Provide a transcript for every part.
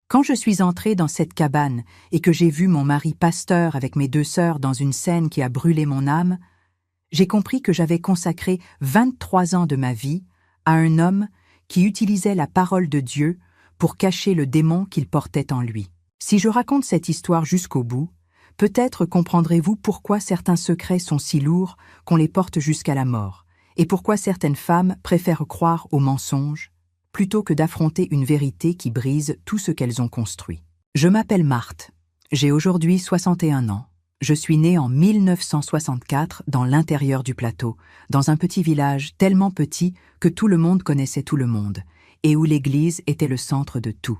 Quand je suis entrée dans cette cabane et que j'ai vu mon mari pasteur avec mes 2 sœurs dans une scène qui a brûlé mon âme, j'ai compris que j'avais consacré 23 ans de ma vie à un homme qui utilisait la parole de Dieu pour cacher le démon qu'il portait en lui. Si je raconte cette histoire jusqu'au bout, peut-être comprendrez-vous pourquoi certains secrets sont si lourds qu'on les porte jusqu'à la mort, et pourquoi certaines femmes préfèrent croire aux mensonges plutôt que d'affronter une vérité qui brise tout ce qu'elles ont construit. Je m'appelle Marthe. J'ai aujourd'hui 61 ans. Je suis née en 1964 dans l'intérieur du plateau, dans un petit village tellement petit que tout le monde connaissait tout le monde, et où l'église était le centre de tout.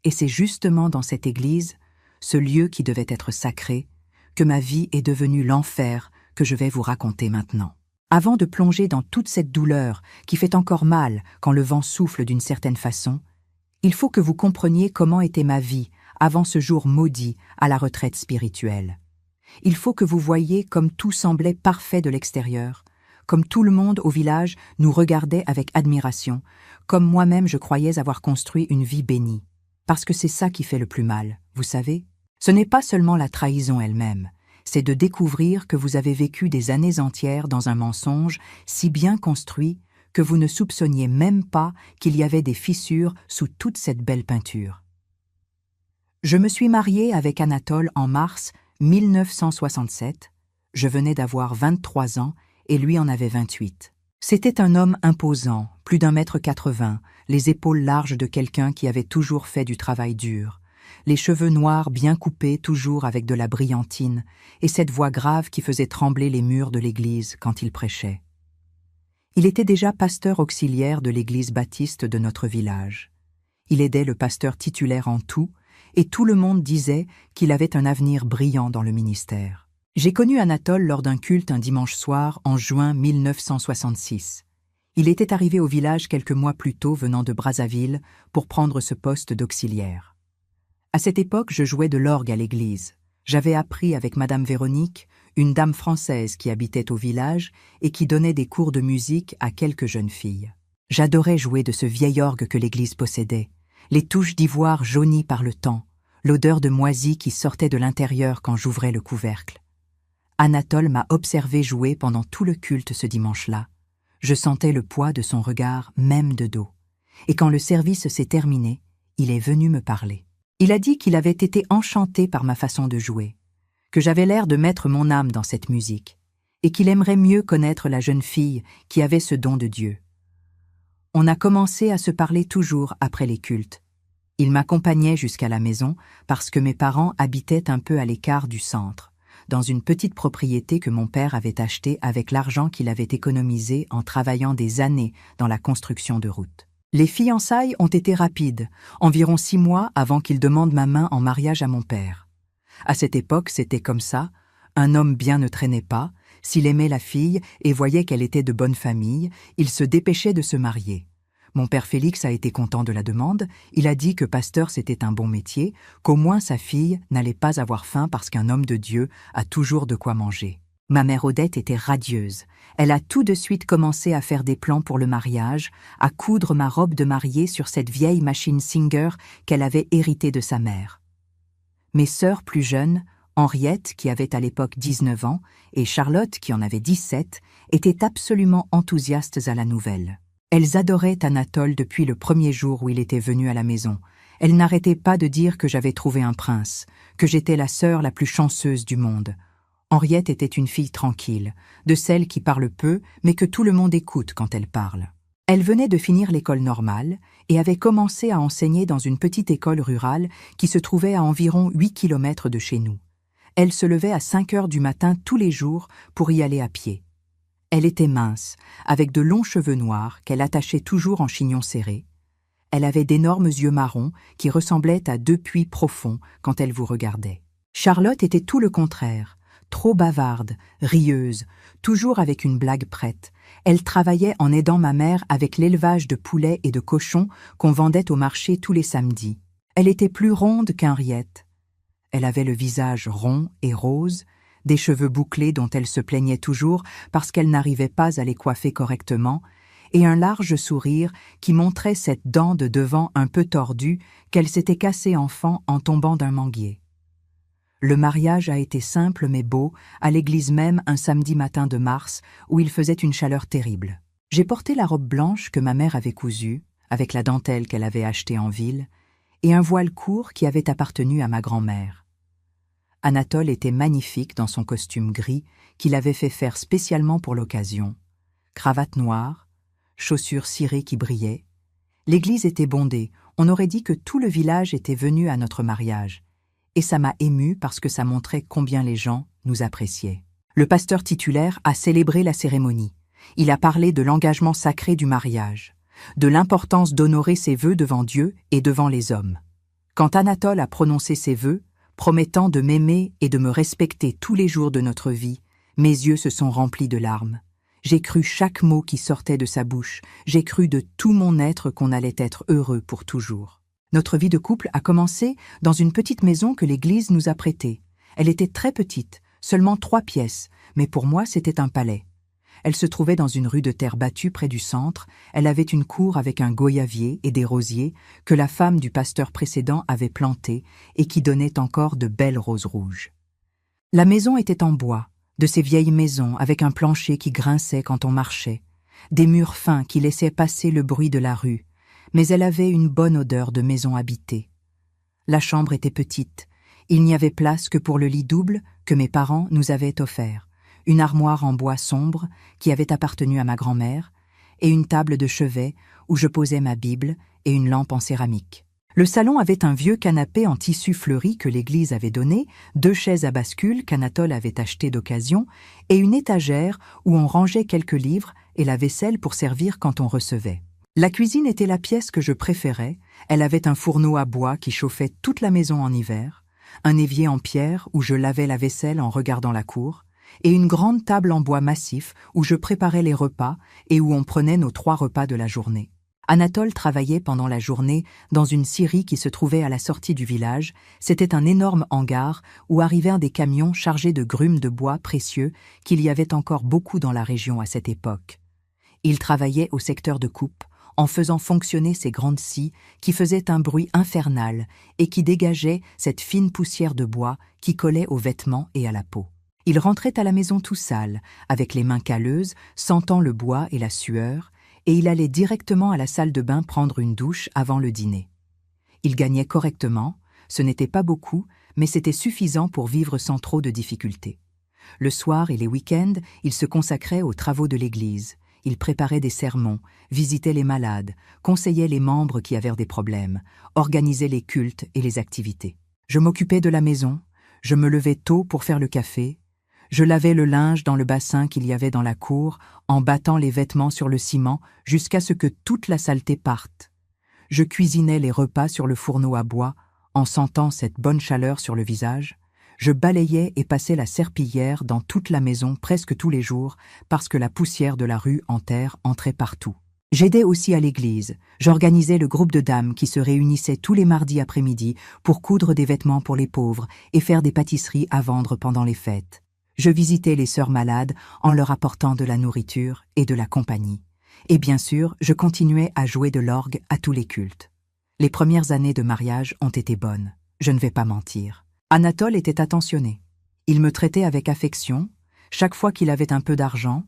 Et c'est justement dans cette église, ce lieu qui devait être sacré, que ma vie est devenue l'enfer que je vais vous raconter maintenant. Avant de plonger dans toute cette douleur qui fait encore mal quand le vent souffle d'une certaine façon, il faut que vous compreniez comment était ma vie avant ce jour maudit à la retraite spirituelle. Il faut que vous voyiez comme tout semblait parfait de l'extérieur, comme tout le monde au village nous regardait avec admiration, comme moi-même je croyais avoir construit une vie bénie. Parce que c'est ça qui fait le plus mal, vous savez. Ce n'est pas seulement la trahison elle-même, c'est de découvrir que vous avez vécu des années entières dans un mensonge si bien construit que vous ne soupçonniez même pas qu'il y avait des fissures sous toute cette belle peinture. Je me suis mariée avec Anatole en mars 1967. Je venais d'avoir 23 ans et lui en avait 28. C'était un homme imposant, plus d'1,80 m, les épaules larges de quelqu'un qui avait toujours fait du travail dur, les cheveux noirs bien coupés toujours avec de la brillantine, et cette voix grave qui faisait trembler les murs de l'église quand il prêchait. Il était déjà pasteur auxiliaire de l'église baptiste de notre village. Il aidait le pasteur titulaire en tout, et tout le monde disait qu'il avait un avenir brillant dans le ministère. J'ai connu Anatole lors d'un culte un dimanche soir en juin 1966. Il était arrivé au village quelques mois plus tôt venant de Brazzaville pour prendre ce poste d'auxiliaire. À cette époque, je jouais de l'orgue à l'église. J'avais appris avec Madame Véronique, une dame française qui habitait au village et qui donnait des cours de musique à quelques jeunes filles. J'adorais jouer de ce vieil orgue que l'église possédait, les touches d'ivoire jaunies par le temps, l'odeur de moisi qui sortait de l'intérieur quand j'ouvrais le couvercle. Anatole m'a observé jouer pendant tout le culte ce dimanche-là. Je sentais le poids de son regard, même de dos. Et quand le service s'est terminé, il est venu me parler. Il a dit qu'il avait été enchanté par ma façon de jouer, que j'avais l'air de mettre mon âme dans cette musique, et qu'il aimerait mieux connaître la jeune fille qui avait ce don de Dieu. On a commencé à se parler toujours après les cultes. Il m'accompagnait jusqu'à la maison parce que mes parents habitaient un peu à l'écart du centre, dans une petite propriété que mon père avait achetée avec l'argent qu'il avait économisé en travaillant des années dans la construction de routes. Les fiançailles ont été rapides, environ 6 mois avant qu'il demande ma main en mariage à mon père. À cette époque, c'était comme ça, un homme bien ne traînait pas, s'il aimait la fille et voyait qu'elle était de bonne famille, il se dépêchait de se marier. Mon père Félix a été content de la demande, il a dit que pasteur c'était un bon métier, qu'au moins sa fille n'allait pas avoir faim parce qu'un homme de Dieu a toujours de quoi manger. Ma mère Odette était radieuse. Elle a tout de suite commencé à faire des plans pour le mariage, à coudre ma robe de mariée sur cette vieille machine Singer qu'elle avait héritée de sa mère. Mes sœurs plus jeunes, Henriette, qui avait à l'époque 19 ans, et Charlotte, qui en avait 17, étaient absolument enthousiastes à la nouvelle. Elles adoraient Anatole depuis le premier jour où il était venu à la maison. Elles n'arrêtaient pas de dire que j'avais trouvé un prince, que j'étais la sœur la plus chanceuse du monde. Henriette était une fille tranquille, de celles qui parlent peu, mais que tout le monde écoute quand elle parle. Elle venait de finir l'école normale et avait commencé à enseigner dans une petite école rurale qui se trouvait à environ 8 kilomètres de chez nous. Elle se levait à 5 heures du matin tous les jours pour y aller à pied. Elle était mince, avec de longs cheveux noirs qu'elle attachait toujours en chignon serré. Elle avait d'énormes yeux marrons qui ressemblaient à 2 puits profonds quand elle vous regardait. Charlotte était tout le contraire. Trop bavarde, rieuse, toujours avec une blague prête. Elle travaillait en aidant ma mère avec l'élevage de poulets et de cochons qu'on vendait au marché tous les samedis. Elle était plus ronde qu'Henriette. Elle avait le visage rond et rose, des cheveux bouclés dont elle se plaignait toujours parce qu'elle n'arrivait pas à les coiffer correctement, et un large sourire qui montrait cette dent de devant un peu tordue qu'elle s'était cassée enfant en tombant d'un manguier. Le mariage a été simple mais beau, à l'église même un samedi matin de mars où il faisait une chaleur terrible. J'ai porté la robe blanche que ma mère avait cousue, avec la dentelle qu'elle avait achetée en ville, et un voile court qui avait appartenu à ma grand-mère. Anatole était magnifique dans son costume gris qu'il avait fait faire spécialement pour l'occasion. Cravate noire, chaussures cirées qui brillaient. L'église était bondée, on aurait dit que tout le village était venu à notre mariage. Et ça m'a émue parce que ça montrait combien les gens nous appréciaient. Le pasteur titulaire a célébré la cérémonie. Il a parlé de l'engagement sacré du mariage, de l'importance d'honorer ses vœux devant Dieu et devant les hommes. Quand Anatole a prononcé ses vœux, promettant de m'aimer et de me respecter tous les jours de notre vie, mes yeux se sont remplis de larmes. J'ai cru chaque mot qui sortait de sa bouche, j'ai cru de tout mon être qu'on allait être heureux pour toujours. Notre vie de couple a commencé dans une petite maison que l'Église nous a prêtée. Elle était très petite, seulement 3 pièces, mais pour moi c'était un palais. Elle se trouvait dans une rue de terre battue près du centre, elle avait une cour avec un goyavier et des rosiers que la femme du pasteur précédent avait plantés et qui donnaient encore de belles roses rouges. La maison était en bois, de ces vieilles maisons avec un plancher qui grinçait quand on marchait, des murs fins qui laissaient passer le bruit de la rue, mais elle avait une bonne odeur de maison habitée. La chambre était petite, il n'y avait place que pour le lit double que mes parents nous avaient offert, une armoire en bois sombre qui avait appartenu à ma grand-mère, et une table de chevet où je posais ma Bible et une lampe en céramique. Le salon avait un vieux canapé en tissu fleuri que l'église avait donné, 2 chaises à bascule qu'Anatole avait achetées d'occasion, et une étagère où on rangeait quelques livres et la vaisselle pour servir quand on recevait. La cuisine était la pièce que je préférais, elle avait un fourneau à bois qui chauffait toute la maison en hiver, un évier en pierre où je lavais la vaisselle en regardant la cour, et une grande table en bois massif où je préparais les repas et où on prenait nos 3 repas de la journée. Anatole travaillait pendant la journée dans une scierie qui se trouvait à la sortie du village. C'était un énorme hangar où arrivèrent des camions chargés de grumes de bois précieux qu'il y avait encore beaucoup dans la région à cette époque. Il travaillait au secteur de coupe, en faisant fonctionner ces grandes scies qui faisaient un bruit infernal et qui dégageaient cette fine poussière de bois qui collait aux vêtements et à la peau. Il rentrait à la maison tout sale, avec les mains calleuses, sentant le bois et la sueur, et il allait directement à la salle de bain prendre une douche avant le dîner. Il gagnait correctement, ce n'était pas beaucoup, mais c'était suffisant pour vivre sans trop de difficultés. Le soir et les week-ends, il se consacrait aux travaux de l'église. Il préparait des sermons, visitait les malades, conseillait les membres qui avaient des problèmes, organisait les cultes et les activités. Je m'occupais de la maison, je me levais tôt pour faire le café, je lavais le linge dans le bassin qu'il y avait dans la cour, en battant les vêtements sur le ciment jusqu'à ce que toute la saleté parte. Je cuisinais les repas sur le fourneau à bois, en sentant cette bonne chaleur sur le visage. Je balayais et passais la serpillière dans toute la maison presque tous les jours parce que la poussière de la rue en terre entrait partout. J'aidais aussi à l'église. J'organisais le groupe de dames qui se réunissaient tous les mardis après-midi pour coudre des vêtements pour les pauvres et faire des pâtisseries à vendre pendant les fêtes. Je visitais les sœurs malades en leur apportant de la nourriture et de la compagnie. Et bien sûr, je continuais à jouer de l'orgue à tous les cultes. Les premières années de mariage ont été bonnes, je ne vais pas mentir. Anatole était attentionné. Il me traitait avec affection, chaque fois qu'il avait un peu d'argent.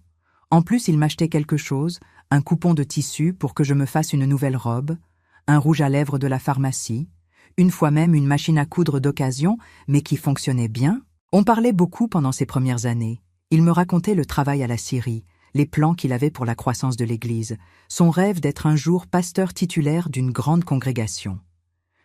En plus, il m'achetait quelque chose, un coupon de tissu pour que je me fasse une nouvelle robe, un rouge à lèvres de la pharmacie, une fois même une machine à coudre d'occasion, mais qui fonctionnait bien. On parlait beaucoup pendant ces premières années. Il me racontait le travail à la scierie, les plans qu'il avait pour la croissance de l'Église, son rêve d'être un jour pasteur titulaire d'une grande congrégation.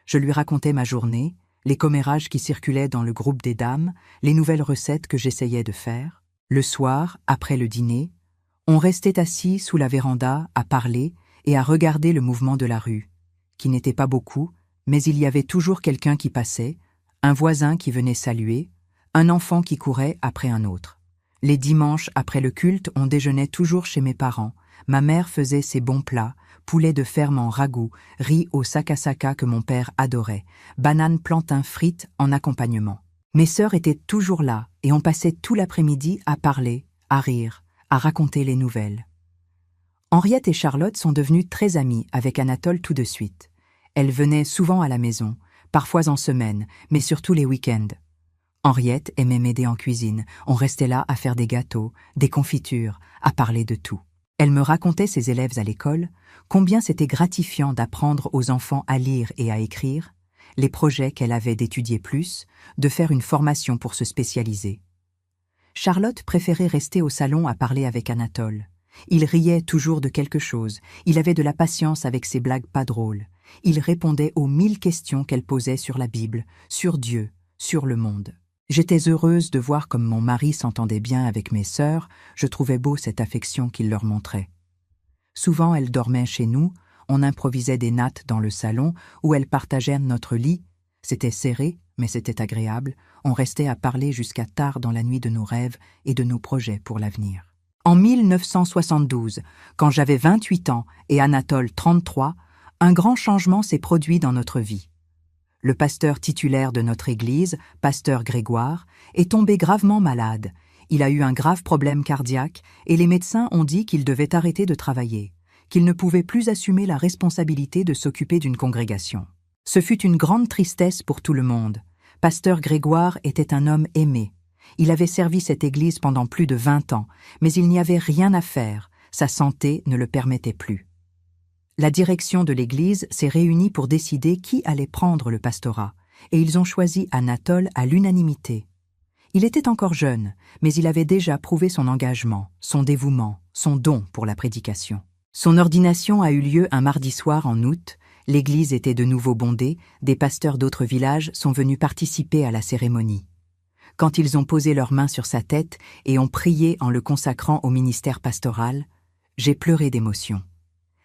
Je lui racontais ma journée, les commérages qui circulaient dans le groupe des dames, les nouvelles recettes que j'essayais de faire. Le soir, après le dîner, on restait assis sous la véranda à parler et à regarder le mouvement de la rue, qui n'était pas beaucoup, mais il y avait toujours quelqu'un qui passait, un voisin qui venait saluer, un enfant qui courait après un autre. Les dimanches, après le culte, on déjeunait toujours chez mes parents. Ma mère faisait ses bons plats, poulet de ferme en ragoût, riz au sakasaka que mon père adorait, bananes plantains frites en accompagnement. Mes sœurs étaient toujours là et on passait tout l'après-midi à parler, à rire, à raconter les nouvelles. Henriette et Charlotte sont devenues très amies avec Anatole tout de suite. Elles venaient souvent à la maison, parfois en semaine, mais surtout les week-ends. Henriette aimait m'aider en cuisine. On restait là à faire des gâteaux, des confitures, à parler de tout. Elle me racontait ses élèves à l'école, combien c'était gratifiant d'apprendre aux enfants à lire et à écrire, les projets qu'elle avait d'étudier plus, de faire une formation pour se spécialiser. Charlotte préférait rester au salon à parler avec Anatole. Il riait toujours de quelque chose, il avait de la patience avec ses blagues pas drôles. Il répondait aux 1000 questions qu'elle posait sur la Bible, sur Dieu, sur le monde. J'étais heureuse de voir comme mon mari s'entendait bien avec mes sœurs, je trouvais beau cette affection qu'il leur montrait. Souvent elles dormaient chez nous, on improvisait des nattes dans le salon où elles partageaient notre lit. C'était serré, mais c'était agréable, on restait à parler jusqu'à tard dans la nuit de nos rêves et de nos projets pour l'avenir. En 1972, quand j'avais 28 ans et Anatole 33, un grand changement s'est produit dans notre vie. Le pasteur titulaire de notre église, pasteur Grégoire, est tombé gravement malade. Il a eu un grave problème cardiaque et les médecins ont dit qu'il devait arrêter de travailler, qu'il ne pouvait plus assumer la responsabilité de s'occuper d'une congrégation. Ce fut une grande tristesse pour tout le monde. Pasteur Grégoire était un homme aimé. Il avait servi cette église pendant plus de 20 ans, mais il n'y avait rien à faire, sa santé ne le permettait plus. La direction de l'église s'est réunie pour décider qui allait prendre le pastorat, et ils ont choisi Anatole à l'unanimité. Il était encore jeune, mais il avait déjà prouvé son engagement, son dévouement, son don pour la prédication. Son ordination a eu lieu un mardi soir en août, l'église était de nouveau bondée, des pasteurs d'autres villages sont venus participer à la cérémonie. Quand ils ont posé leurs mains sur sa tête et ont prié en le consacrant au ministère pastoral, j'ai pleuré d'émotion.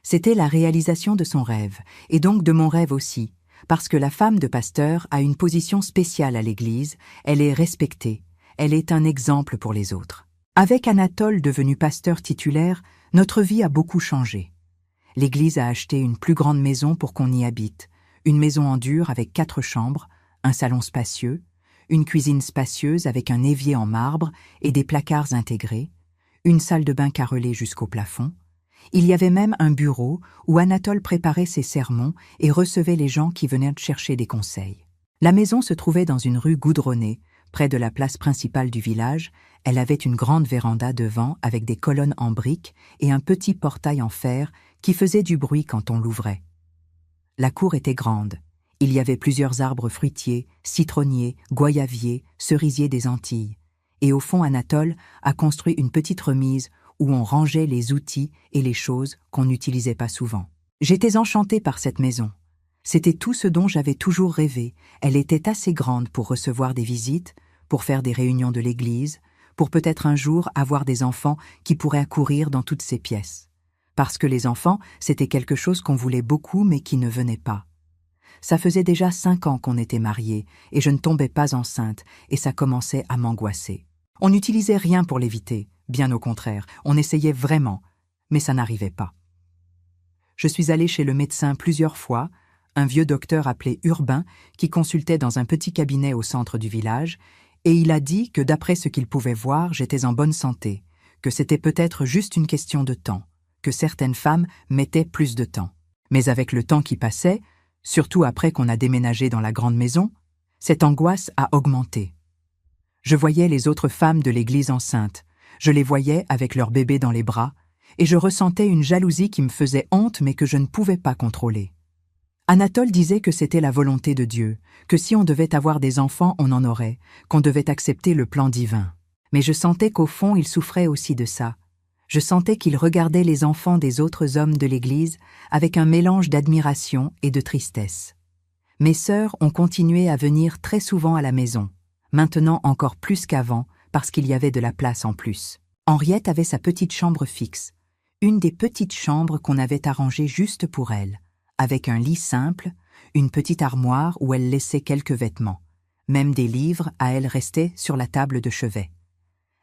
C'était la réalisation de son rêve, et donc de mon rêve aussi, parce que la femme de pasteur a une position spéciale à l'Église, elle est respectée, elle est un exemple pour les autres. Avec Anatole devenu pasteur titulaire, notre vie a beaucoup changé. L'Église a acheté une plus grande maison pour qu'on y habite, une maison en dur avec 4 chambres, un salon spacieux, une cuisine spacieuse avec un évier en marbre et des placards intégrés, une salle de bain carrelée jusqu'au plafond. Il y avait même un bureau où Anatole préparait ses sermons et recevait les gens qui venaient chercher des conseils. La maison se trouvait dans une rue goudronnée, près de la place principale du village. Elle avait une grande véranda devant avec des colonnes en briques et un petit portail en fer qui faisait du bruit quand on l'ouvrait. La cour était grande. Il y avait plusieurs arbres fruitiers, citronniers, goyaviers, cerisiers des Antilles. Et au fond, Anatole a construit une petite remise où on rangeait les outils et les choses qu'on n'utilisait pas souvent. J'étais enchantée par cette maison. C'était tout ce dont j'avais toujours rêvé. Elle était assez grande pour recevoir des visites, pour faire des réunions de l'église, pour peut-être un jour avoir des enfants qui pourraient accourir dans toutes ces pièces. Parce que les enfants, c'était quelque chose qu'on voulait beaucoup mais qui ne venait pas. Ça faisait déjà 5 ans qu'on était mariés et je ne tombais pas enceinte et ça commençait à m'angoisser. On n'utilisait rien pour l'éviter, bien au contraire, on essayait vraiment, mais ça n'arrivait pas. Je suis allée chez le médecin plusieurs fois, un vieux docteur appelé Urbain qui consultait dans un petit cabinet au centre du village, et il a dit que d'après ce qu'il pouvait voir, j'étais en bonne santé, que c'était peut-être juste une question de temps, que certaines femmes mettaient plus de temps. Mais avec le temps qui passait, surtout après qu'on a déménagé dans la grande maison, cette angoisse a augmenté. Je voyais les autres femmes de l'église enceintes, je les voyais avec leur bébé dans les bras, et je ressentais une jalousie qui me faisait honte mais que je ne pouvais pas contrôler. Anatole disait que c'était la volonté de Dieu, que si on devait avoir des enfants, on en aurait, qu'on devait accepter le plan divin. Mais je sentais qu'au fond, il souffrait aussi de ça. Je sentais qu'il regardait les enfants des autres hommes de l'Église avec un mélange d'admiration et de tristesse. Mes sœurs ont continué à venir très souvent à la maison, maintenant encore plus qu'avant, parce qu'il y avait de la place en plus. Henriette avait sa petite chambre fixe, une des petites chambres qu'on avait arrangées juste pour elle, avec un lit simple, une petite armoire où elle laissait quelques vêtements. Même des livres à elle restaient sur la table de chevet.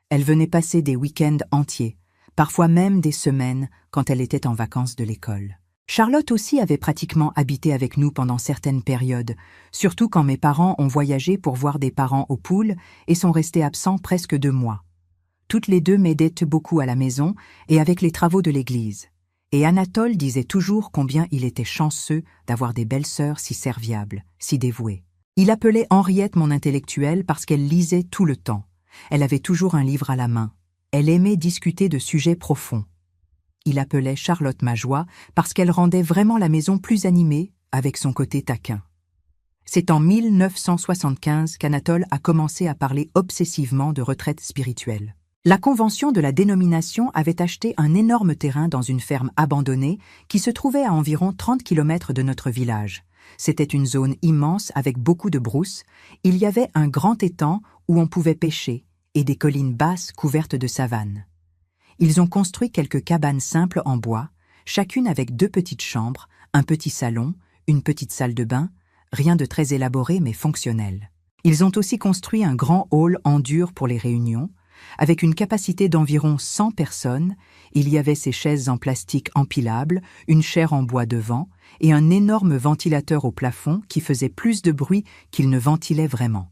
Elle venait passer des week-ends entiers, parfois même des semaines quand elle était en vacances de l'école. Charlotte aussi avait pratiquement habité avec nous pendant certaines périodes, surtout quand mes parents ont voyagé pour voir des parents au Pool et sont restés absents presque 2 mois. Toutes les deux m'aidaient beaucoup à la maison et avec les travaux de l'église. Et Anatole disait toujours combien il était chanceux d'avoir des belles-sœurs si serviables, si dévouées. Il appelait Henriette mon intellectuelle parce qu'elle lisait tout le temps. Elle avait toujours un livre à la main. Elle aimait discuter de sujets profonds. Il appelait Charlotte ma joie parce qu'elle rendait vraiment la maison plus animée avec son côté taquin. C'est en 1975 qu'Anatole a commencé à parler obsessivement de retraite spirituelle. La convention de la dénomination avait acheté un énorme terrain dans une ferme abandonnée qui se trouvait à environ 30 km de notre village. C'était une zone immense avec beaucoup de brousses. Il y avait un grand étang où on pouvait pêcher et des collines basses couvertes de savane. Ils ont construit quelques cabanes simples en bois, chacune avec 2 petites chambres, un petit salon, une petite salle de bain, rien de très élaboré mais fonctionnel. Ils ont aussi construit un grand hall en dur pour les réunions. Avec une capacité d'environ 100 personnes, il y avait ces chaises en plastique empilables, une chaire en bois devant et un énorme ventilateur au plafond qui faisait plus de bruit qu'il ne ventilait vraiment.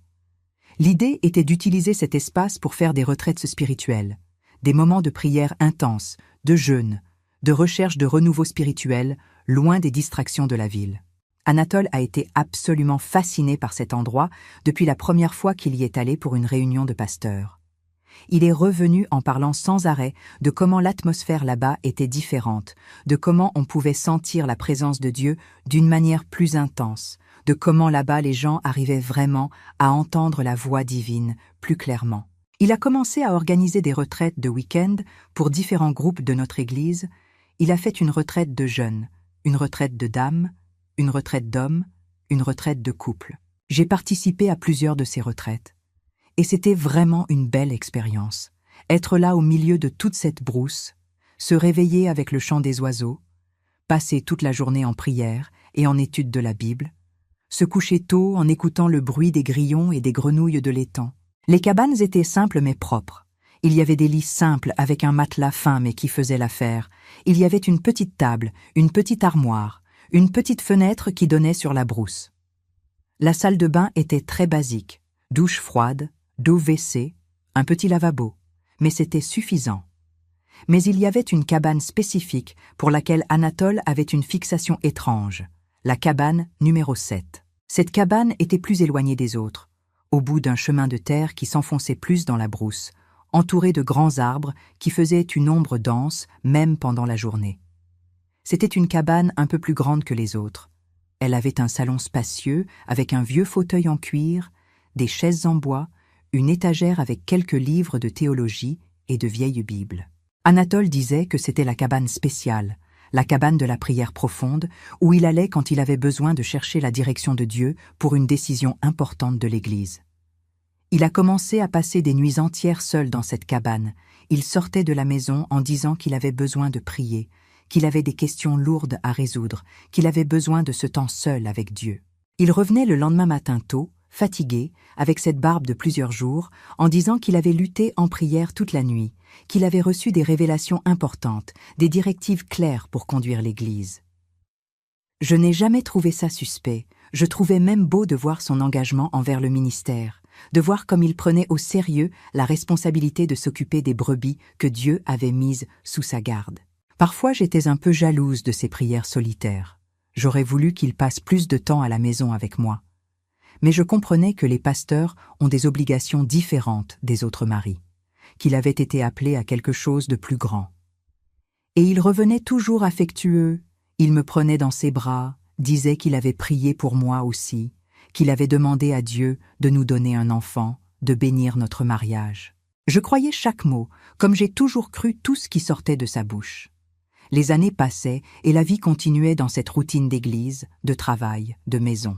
L'idée était d'utiliser cet espace pour faire des retraites spirituelles, des moments de prière intenses, de jeûne, de recherche de renouveau spirituel, loin des distractions de la ville. Anatole a été absolument fasciné par cet endroit depuis la première fois qu'il y est allé pour une réunion de pasteurs. Il est revenu en parlant sans arrêt de comment l'atmosphère là-bas était différente, de comment on pouvait sentir la présence de Dieu d'une manière plus intense, de comment là-bas les gens arrivaient vraiment à entendre la voix divine plus clairement. Il a commencé à organiser des retraites de week-end pour différents groupes de notre Église. Il a fait une retraite de jeunes, une retraite de dames, une retraite d'hommes, une retraite de couples. J'ai participé à plusieurs de ces retraites. Et c'était vraiment une belle expérience. Être là au milieu de toute cette brousse, se réveiller avec le chant des oiseaux, passer toute la journée en prière et en étude de la Bible, se coucher tôt en écoutant le bruit des grillons et des grenouilles de l'étang. Les cabanes étaient simples mais propres. Il y avait des lits simples avec un matelas fin mais qui faisait l'affaire. Il y avait une petite table, une petite armoire, une petite fenêtre qui donnait sur la brousse. La salle de bain était très basique, douche froide, d'eau WC, un petit lavabo, mais c'était suffisant. Mais il y avait une cabane spécifique pour laquelle Anatole avait une fixation étrange, la cabane numéro 7. Cette cabane était plus éloignée des autres, au bout d'un chemin de terre qui s'enfonçait plus dans la brousse, entourée de grands arbres qui faisaient une ombre dense même pendant la journée. C'était une cabane un peu plus grande que les autres. Elle avait un salon spacieux avec un vieux fauteuil en cuir, des chaises en bois, une étagère avec quelques livres de théologie et de vieilles Bibles. Anatole disait que c'était la cabane spéciale, la cabane de la prière profonde, où il allait quand il avait besoin de chercher la direction de Dieu pour une décision importante de l'Église. Il a commencé à passer des nuits entières seul dans cette cabane. Il sortait de la maison en disant qu'il avait besoin de prier, qu'il avait des questions lourdes à résoudre, qu'il avait besoin de ce temps seul avec Dieu. Il revenait le lendemain matin tôt, fatigué, avec cette barbe de plusieurs jours, en disant qu'il avait lutté en prière toute la nuit, qu'il avait reçu des révélations importantes, des directives claires pour conduire l'Église. Je n'ai jamais trouvé ça suspect, je trouvais même beau de voir son engagement envers le ministère, de voir comme il prenait au sérieux la responsabilité de s'occuper des brebis que Dieu avait mises sous sa garde. Parfois j'étais un peu jalouse de ses prières solitaires. J'aurais voulu qu'il passe plus de temps à la maison avec moi. Mais je comprenais que les pasteurs ont des obligations différentes des autres maris, qu'il avait été appelé à quelque chose de plus grand. Et il revenait toujours affectueux, il me prenait dans ses bras, disait qu'il avait prié pour moi aussi, qu'il avait demandé à Dieu de nous donner un enfant, de bénir notre mariage. Je croyais chaque mot, comme j'ai toujours cru tout ce qui sortait de sa bouche. Les années passaient et la vie continuait dans cette routine d'église, de travail, de maison.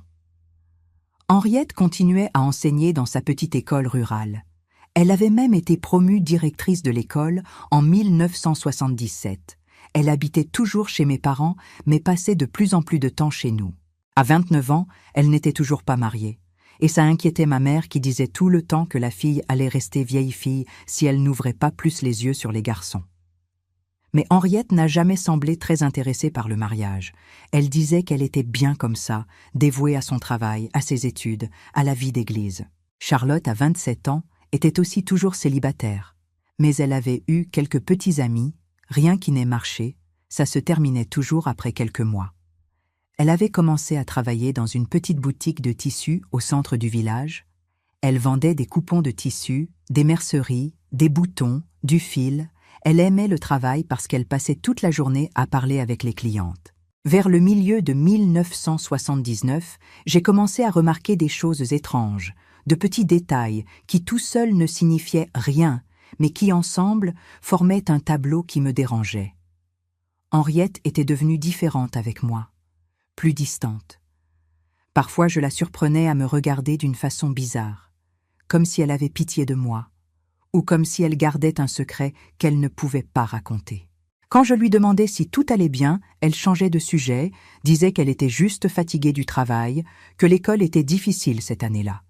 Henriette continuait à enseigner dans sa petite école rurale. Elle avait même été promue directrice de l'école en 1977. Elle habitait toujours chez mes parents, mais passait de plus en plus de temps chez nous. À 29 ans, elle n'était toujours pas mariée. Et ça inquiétait ma mère qui disait tout le temps que la fille allait rester vieille fille si elle n'ouvrait pas plus les yeux sur les garçons. Mais Henriette n'a jamais semblé très intéressée par le mariage. Elle disait qu'elle était bien comme ça, dévouée à son travail, à ses études, à la vie d'église. Charlotte, à 27 ans, était aussi toujours célibataire. Mais elle avait eu quelques petits amis, rien qui n'ait marché. Ça se terminait toujours après quelques mois. Elle avait commencé à travailler dans une petite boutique de tissus au centre du village. Elle vendait des coupons de tissus, des merceries, des boutons, du fil. Elle aimait le travail parce qu'elle passait toute la journée à parler avec les clientes. Vers le milieu de 1979, j'ai commencé à remarquer des choses étranges, de petits détails qui tout seuls ne signifiaient rien, mais qui ensemble formaient un tableau qui me dérangeait. Henriette était devenue différente avec moi, plus distante. Parfois je la surprenais à me regarder d'une façon bizarre, comme si elle avait pitié de moi, ou comme si elle gardait un secret qu'elle ne pouvait pas raconter. Quand je lui demandais si tout allait bien, elle changeait de sujet, disait qu'elle était juste fatiguée du travail, que l'école était difficile cette année-là.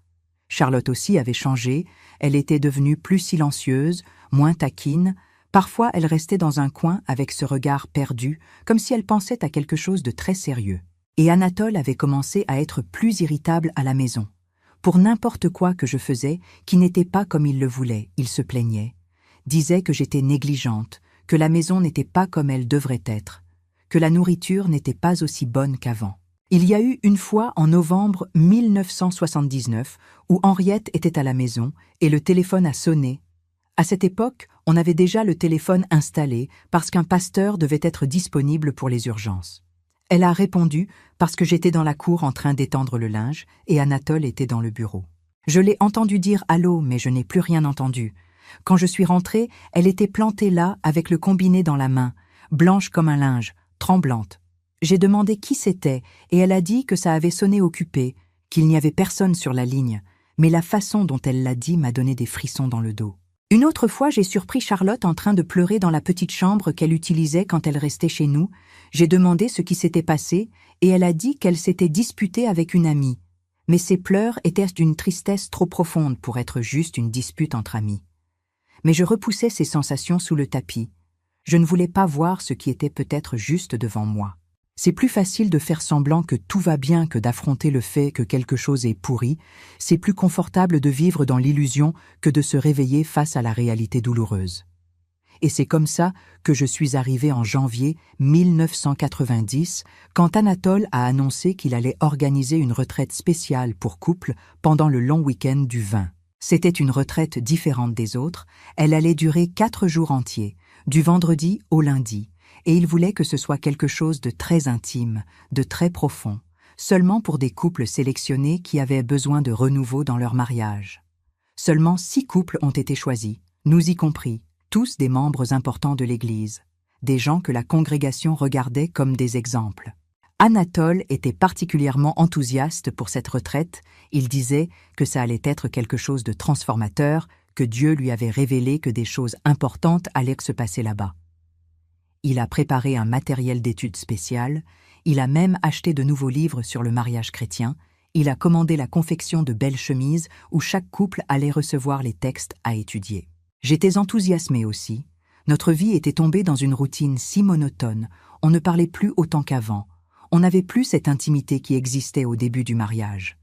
Charlotte aussi avait changé, elle était devenue plus silencieuse, moins taquine. Parfois elle restait dans un coin avec ce regard perdu, comme si elle pensait à quelque chose de très sérieux. Et Anatole avait commencé à être plus irritable à la maison. Pour n'importe quoi que je faisais, qui n'était pas comme il le voulait, il se plaignait, disait que j'étais négligente, que la maison n'était pas comme elle devrait être, que la nourriture n'était pas aussi bonne qu'avant. Il y a eu une fois en novembre 1979 où Henriette était à la maison et le téléphone a sonné. À cette époque, on avait déjà le téléphone installé parce qu'un pasteur devait être disponible pour les urgences. Elle a répondu parce que j'étais dans la cour en train d'étendre le linge et Anatole était dans le bureau. Je l'ai entendu dire « Allô » mais je n'ai plus rien entendu. Quand je suis rentrée, elle était plantée là avec le combiné dans la main, blanche comme un linge, tremblante. J'ai demandé qui c'était et elle a dit que ça avait sonné occupé, qu'il n'y avait personne sur la ligne, mais la façon dont elle l'a dit m'a donné des frissons dans le dos. Une autre fois, j'ai surpris Charlotte en train de pleurer dans la petite chambre qu'elle utilisait quand elle restait chez nous. J'ai demandé ce qui s'était passé et elle a dit qu'elle s'était disputée avec une amie. Mais ses pleurs étaient d'une tristesse trop profonde pour être juste une dispute entre amis. Mais je repoussais ces sensations sous le tapis. Je ne voulais pas voir ce qui était peut-être juste devant moi. C'est plus facile de faire semblant que tout va bien que d'affronter le fait que quelque chose est pourri. C'est plus confortable de vivre dans l'illusion que de se réveiller face à la réalité douloureuse. Et c'est comme ça que je suis arrivée en janvier 1990, quand Anatole a annoncé qu'il allait organiser une retraite spéciale pour couple pendant le long week-end du 20. C'était une retraite différente des autres, elle allait durer 4 jours entiers, du vendredi au lundi, et il voulait que ce soit quelque chose de très intime, de très profond, seulement pour des couples sélectionnés qui avaient besoin de renouveau dans leur mariage. Seulement 6 couples ont été choisis, nous y compris, tous des membres importants de l'Église, des gens que la congrégation regardait comme des exemples. Anatole était particulièrement enthousiaste pour cette retraite, il disait que ça allait être quelque chose de transformateur, que Dieu lui avait révélé que des choses importantes allaient se passer là-bas. Il a préparé un matériel d'études spécial, il a même acheté de nouveaux livres sur le mariage chrétien, il a commandé la confection de belles chemises où chaque couple allait recevoir les textes à étudier. J'étais enthousiasmée aussi. Notre vie était tombée dans une routine si monotone, on ne parlait plus autant qu'avant, on n'avait plus cette intimité qui existait au début du mariage.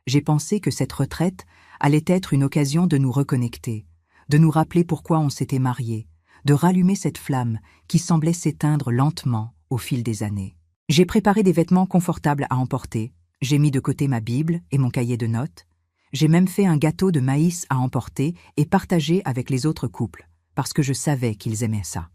J'ai pensé que cette retraite allait être une occasion de nous reconnecter, de nous rappeler pourquoi on s'était mariés, de rallumer cette flamme qui semblait s'éteindre lentement au fil des années. J'ai préparé des vêtements confortables à emporter, j'ai mis de côté ma Bible et mon cahier de notes, j'ai même fait un gâteau de maïs à emporter et partager avec les autres couples, parce que je savais qu'ils aimaient ça.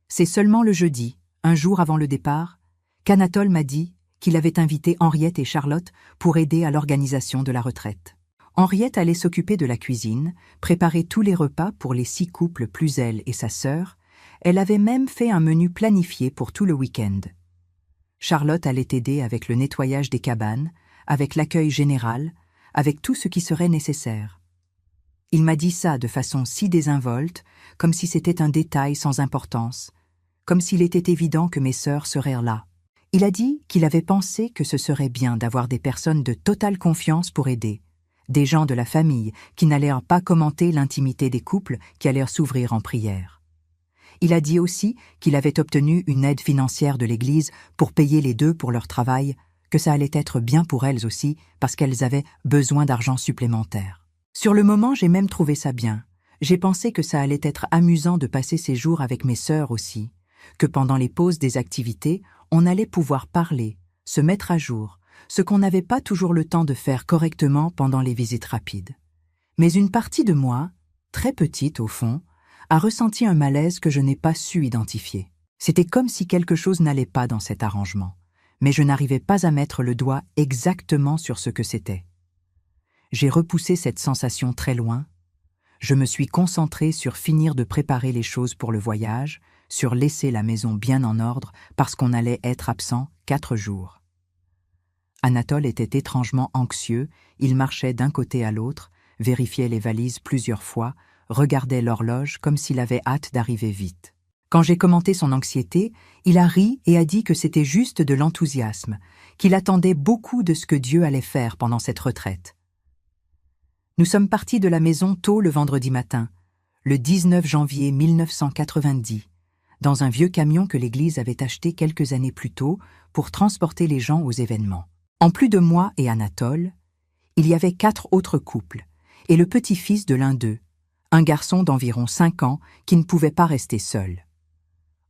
C'est seulement le jeudi, un jour avant le départ, qu'Anatole m'a dit qu'il avait invité Henriette et Charlotte pour aider à l'organisation de la retraite. Henriette allait s'occuper de la cuisine, préparer tous les repas pour les 6 couples plus elle et sa sœur. Elle avait même fait un menu planifié pour tout le week-end. Charlotte allait aider avec le nettoyage des cabanes, avec l'accueil général, avec tout ce qui serait nécessaire. Il m'a dit ça de façon si désinvolte, comme si c'était un détail sans importance, comme s'il était évident que mes sœurs seraient là. Il a dit qu'il avait pensé que ce serait bien d'avoir des personnes de totale confiance pour aider, des gens de la famille qui n'allaient pas commenter l'intimité des couples qui allaient s'ouvrir en prière. Il a dit aussi qu'il avait obtenu une aide financière de l'Église pour payer les 2 pour leur travail, que ça allait être bien pour elles aussi parce qu'elles avaient besoin d'argent supplémentaire. Sur le moment, j'ai même trouvé ça bien. J'ai pensé que ça allait être amusant de passer ces jours avec mes sœurs aussi, que pendant les pauses des activités, on allait pouvoir parler, se mettre à jour, ce qu'on n'avait pas toujours le temps de faire correctement pendant les visites rapides. Mais une partie de moi, très petite au fond, a ressenti un malaise que je n'ai pas su identifier. C'était comme si quelque chose n'allait pas dans cet arrangement, mais je n'arrivais pas à mettre le doigt exactement sur ce que c'était. J'ai repoussé cette sensation très loin. Je me suis concentrée sur finir de préparer les choses pour le voyage, sur laisser la maison bien en ordre parce qu'on allait être absent 4 jours. Anatole était étrangement anxieux, il marchait d'un côté à l'autre, vérifiait les valises plusieurs fois, regardait l'horloge comme s'il avait hâte d'arriver vite. Quand j'ai commenté son anxiété, il a ri et a dit que c'était juste de l'enthousiasme, qu'il attendait beaucoup de ce que Dieu allait faire pendant cette retraite. Nous sommes partis de la maison tôt le vendredi matin, le 19 janvier 1990, dans un vieux camion que l'Église avait acheté quelques années plus tôt pour transporter les gens aux événements. En plus de moi et Anatole, il y avait 4 autres couples, et le petit-fils de l'un d'eux, un garçon d'environ 5 ans qui ne pouvait pas rester seul.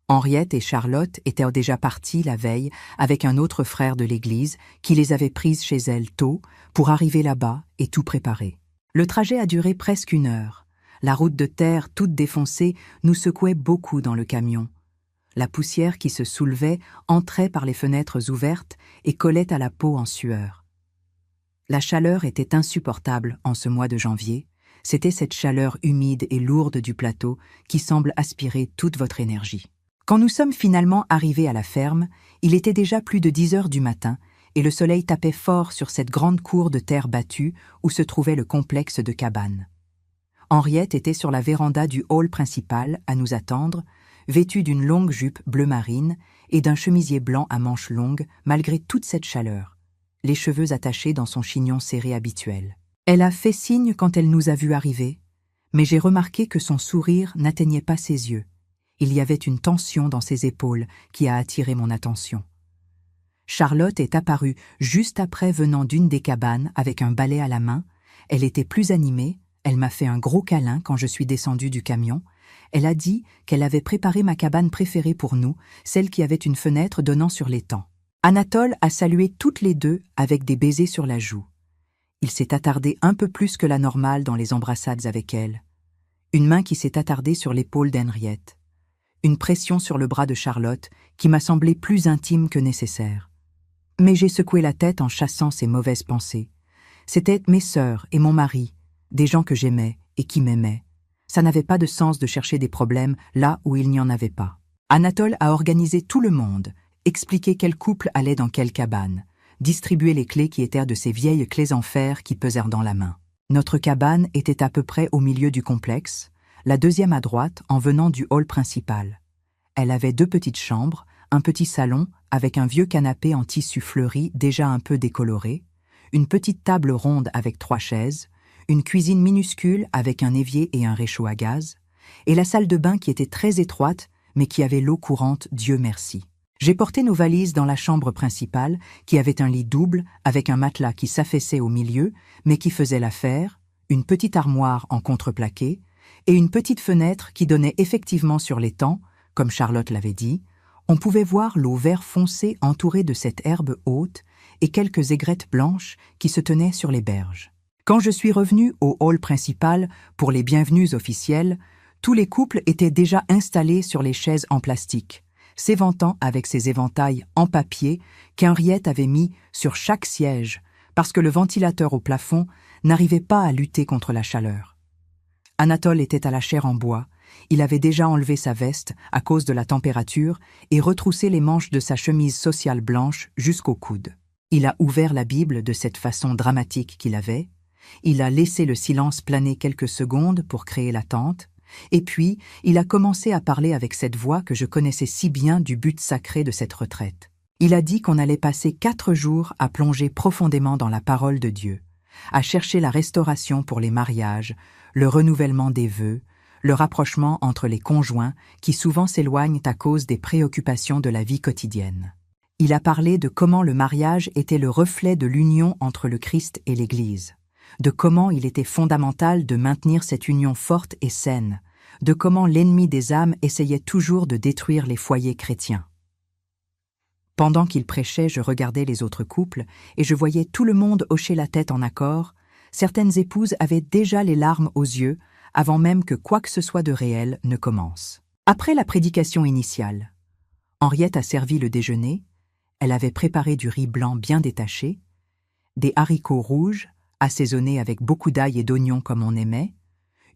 Henriette et Charlotte étaient déjà parties la veille avec un autre frère de l'Église qui les avait prises chez elles tôt pour arriver là-bas et tout préparer. Le trajet a duré presque 1 heure. La route de terre toute défoncée nous secouait beaucoup dans le camion. La poussière qui se soulevait entrait par les fenêtres ouvertes et collait à la peau en sueur. La chaleur était insupportable en ce mois de janvier. C'était cette chaleur humide et lourde du plateau qui semble aspirer toute votre énergie. Quand nous sommes finalement arrivés à la ferme, il était déjà plus de 10 heures du matin et le soleil tapait fort sur cette grande cour de terre battue où se trouvait le complexe de cabanes. Henriette était sur la véranda du hall principal à nous attendre, vêtue d'une longue jupe bleu marine et d'un chemisier blanc à manches longues malgré toute cette chaleur, les cheveux attachés dans son chignon serré habituel. Elle a fait signe quand elle nous a vus arriver, mais j'ai remarqué que son sourire n'atteignait pas ses yeux. Il y avait une tension dans ses épaules qui a attiré mon attention. Charlotte est apparue juste après venant d'une des cabanes avec un balai à la main. Elle était plus animée, elle m'a fait un gros câlin quand je suis descendue du camion. Elle a dit qu'elle avait préparé ma cabane préférée pour nous, celle qui avait une fenêtre donnant sur l'étang. Anatole a salué toutes les deux avec des baisers sur la joue. Il s'est attardé un peu plus que la normale dans les embrassades avec elle. Une main qui s'est attardée sur l'épaule d'Henriette. Une pression sur le bras de Charlotte qui m'a semblé plus intime que nécessaire. Mais j'ai secoué la tête en chassant ces mauvaises pensées. C'étaient mes sœurs et mon mari, des gens que j'aimais et qui m'aimaient. Ça n'avait pas de sens de chercher des problèmes là où il n'y en avait pas. Anatole a organisé tout le monde, expliqué quel couple allait dans quelle cabane, distribué les clés qui étaient de ces vieilles clés en fer qui pesèrent dans la main. Notre cabane était à peu près au milieu du complexe, la deuxième à droite en venant du hall principal. Elle avait 2 petites chambres, un petit salon avec un vieux canapé en tissu fleuri déjà un peu décoloré, une petite table ronde avec 3 chaises, une cuisine minuscule avec un évier et un réchaud à gaz, et la salle de bain qui était très étroite mais qui avait l'eau courante, Dieu merci. J'ai porté nos valises dans la chambre principale qui avait un lit double avec un matelas qui s'affaissait au milieu mais qui faisait l'affaire, une petite armoire en contreplaqué, et une petite fenêtre qui donnait effectivement sur l'étang, comme Charlotte l'avait dit. On pouvait voir l'eau vert foncé entourée de cette herbe haute et quelques aigrettes blanches qui se tenaient sur les berges. Quand je suis revenue au hall principal pour les bienvenues officielles, tous les couples étaient déjà installés sur les chaises en plastique, s'éventant avec ces éventails en papier qu'Henriette avait mis sur chaque siège parce que le ventilateur au plafond n'arrivait pas à lutter contre la chaleur. Anatole était à la chaire en bois. Il avait déjà enlevé sa veste à cause de la température et retroussé les manches de sa chemise sociale blanche jusqu'au coude. Il a ouvert la Bible de cette façon dramatique qu'il avait. Il a laissé le silence planer quelques secondes pour créer l'attente. Et puis, il a commencé à parler avec cette voix que je connaissais si bien du but sacré de cette retraite. Il a dit qu'on allait passer 4 jours à plonger profondément dans la parole de Dieu, à chercher la restauration pour les mariages, le renouvellement des vœux, le rapprochement entre les conjoints qui souvent s'éloignent à cause des préoccupations de la vie quotidienne. Il a parlé de comment le mariage était le reflet de l'union entre le Christ et l'Église, de comment il était fondamental de maintenir cette union forte et saine, de comment l'ennemi des âmes essayait toujours de détruire les foyers chrétiens. Pendant qu'il prêchait, je regardais les autres couples et je voyais tout le monde hocher la tête en accord. Certaines épouses avaient déjà les larmes aux yeux avant même que quoi que ce soit de réel ne commence. Après la prédication initiale, Henriette a servi le déjeuner. Elle avait préparé du riz blanc bien détaché, des haricots rouges, assaisonnés avec beaucoup d'ail et d'oignons comme on aimait,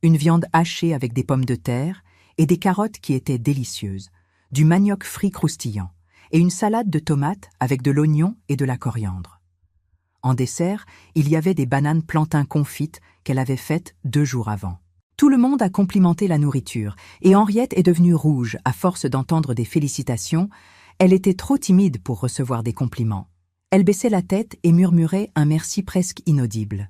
une viande hachée avec des pommes de terre et des carottes qui étaient délicieuses, du manioc frit croustillant et une salade de tomates avec de l'oignon et de la coriandre. En dessert, il y avait des bananes plantains confites qu'elle avait faites 2 jours avant. Tout le monde a complimenté la nourriture et Henriette est devenue rouge à force d'entendre des félicitations. Elle était trop timide pour recevoir des compliments. Elle baissait la tête et murmurait un merci presque inaudible.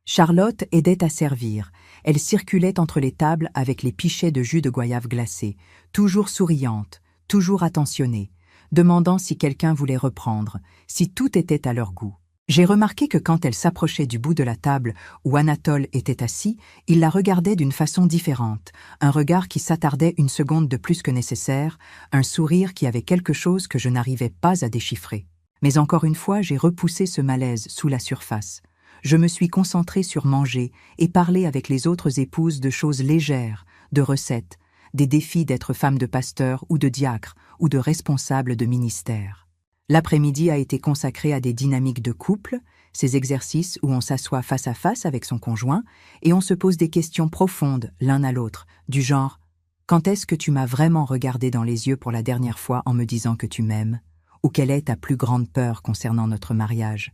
Charlotte aidait à servir. Elle circulait entre les tables avec les pichets de jus de goyave glacé, toujours souriante, toujours attentionnée, demandant si quelqu'un voulait reprendre, si tout était à leur goût. J'ai remarqué que quand elle s'approchait du bout de la table où Anatole était assis, il la regardait d'une façon différente, un regard qui s'attardait une seconde de plus que nécessaire, un sourire qui avait quelque chose que je n'arrivais pas à déchiffrer. Mais encore une fois, j'ai repoussé ce malaise sous la surface. Je me suis concentrée sur manger et parler avec les autres épouses de choses légères, de recettes, des défis d'être femme de pasteur ou de diacre ou de responsable de ministère. L'après-midi a été consacré à des dynamiques de couple, ces exercices où on s'assoit face à face avec son conjoint et on se pose des questions profondes l'un à l'autre, du genre « Quand est-ce que tu m'as vraiment regardé dans les yeux pour la dernière fois en me disant que tu m'aimes ?» Ou « Quelle est ta plus grande peur concernant notre mariage ?»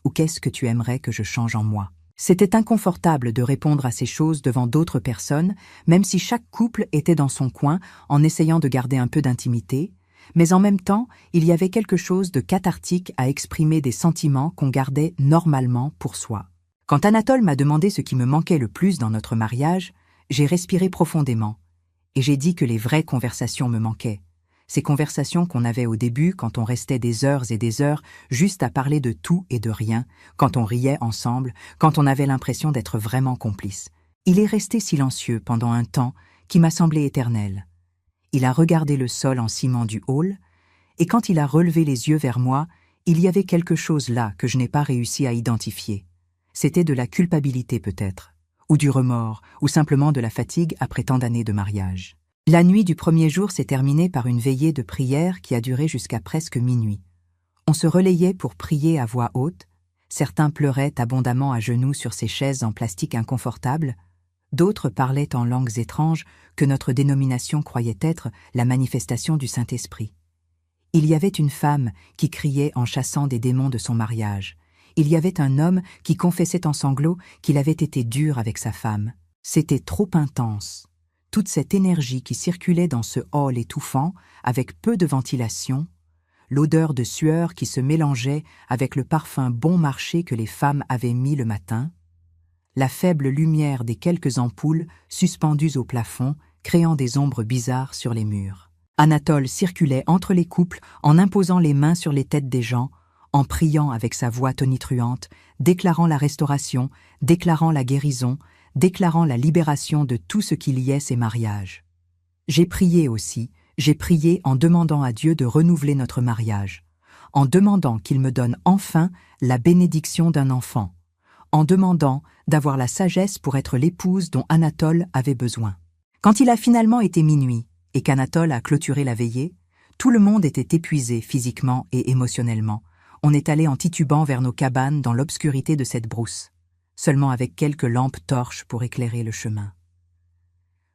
Ou « Qu'est-ce que tu aimerais que je change en moi ?» C'était inconfortable de répondre à ces choses devant d'autres personnes, même si chaque couple était dans son coin en essayant de garder un peu d'intimité, mais en même temps, il y avait quelque chose de cathartique à exprimer des sentiments qu'on gardait normalement pour soi. Quand Anatole m'a demandé ce qui me manquait le plus dans notre mariage, j'ai respiré profondément, et j'ai dit que les vraies conversations me manquaient. Ces conversations qu'on avait au début quand on restait des heures et des heures juste à parler de tout et de rien, quand on riait ensemble, quand on avait l'impression d'être vraiment complices. Il est resté silencieux pendant un temps qui m'a semblé éternel. Il a regardé le sol en ciment du hall, et quand il a relevé les yeux vers moi, il y avait quelque chose là que je n'ai pas réussi à identifier. C'était de la culpabilité peut-être, ou du remords, ou simplement de la fatigue après tant d'années de mariage. La nuit du premier jour s'est terminée par une veillée de prière qui a duré jusqu'à presque minuit. On se relayait pour prier à voix haute, certains pleuraient abondamment à genoux sur ces chaises en plastique inconfortables, d'autres parlaient en langues étranges que notre dénomination croyait être la manifestation du Saint-Esprit. Il y avait une femme qui criait en chassant des démons de son mariage. Il y avait un homme qui confessait en sanglots qu'il avait été dur avec sa femme. C'était trop intense. Toute cette énergie qui circulait dans ce hall étouffant, avec peu de ventilation, l'odeur de sueur qui se mélangeait avec le parfum bon marché que les femmes avaient mis le matin, la faible lumière des quelques ampoules suspendues au plafond, créant des ombres bizarres sur les murs. Anatole circulait entre les couples en imposant les mains sur les têtes des gens, en priant avec sa voix tonitruante, déclarant la restauration, déclarant la guérison, déclarant la libération de tout ce qui liait ces mariages. J'ai prié aussi, j'ai prié en demandant à Dieu de renouveler notre mariage, en demandant qu'il me donne enfin la bénédiction d'un enfant, en demandant d'avoir la sagesse pour être l'épouse dont Anatole avait besoin. Quand il a finalement été minuit et qu'Anatole a clôturé la veillée, tout le monde était épuisé physiquement et émotionnellement. On est allé en titubant vers nos cabanes dans l'obscurité de cette brousse, seulement avec quelques lampes torches pour éclairer le chemin.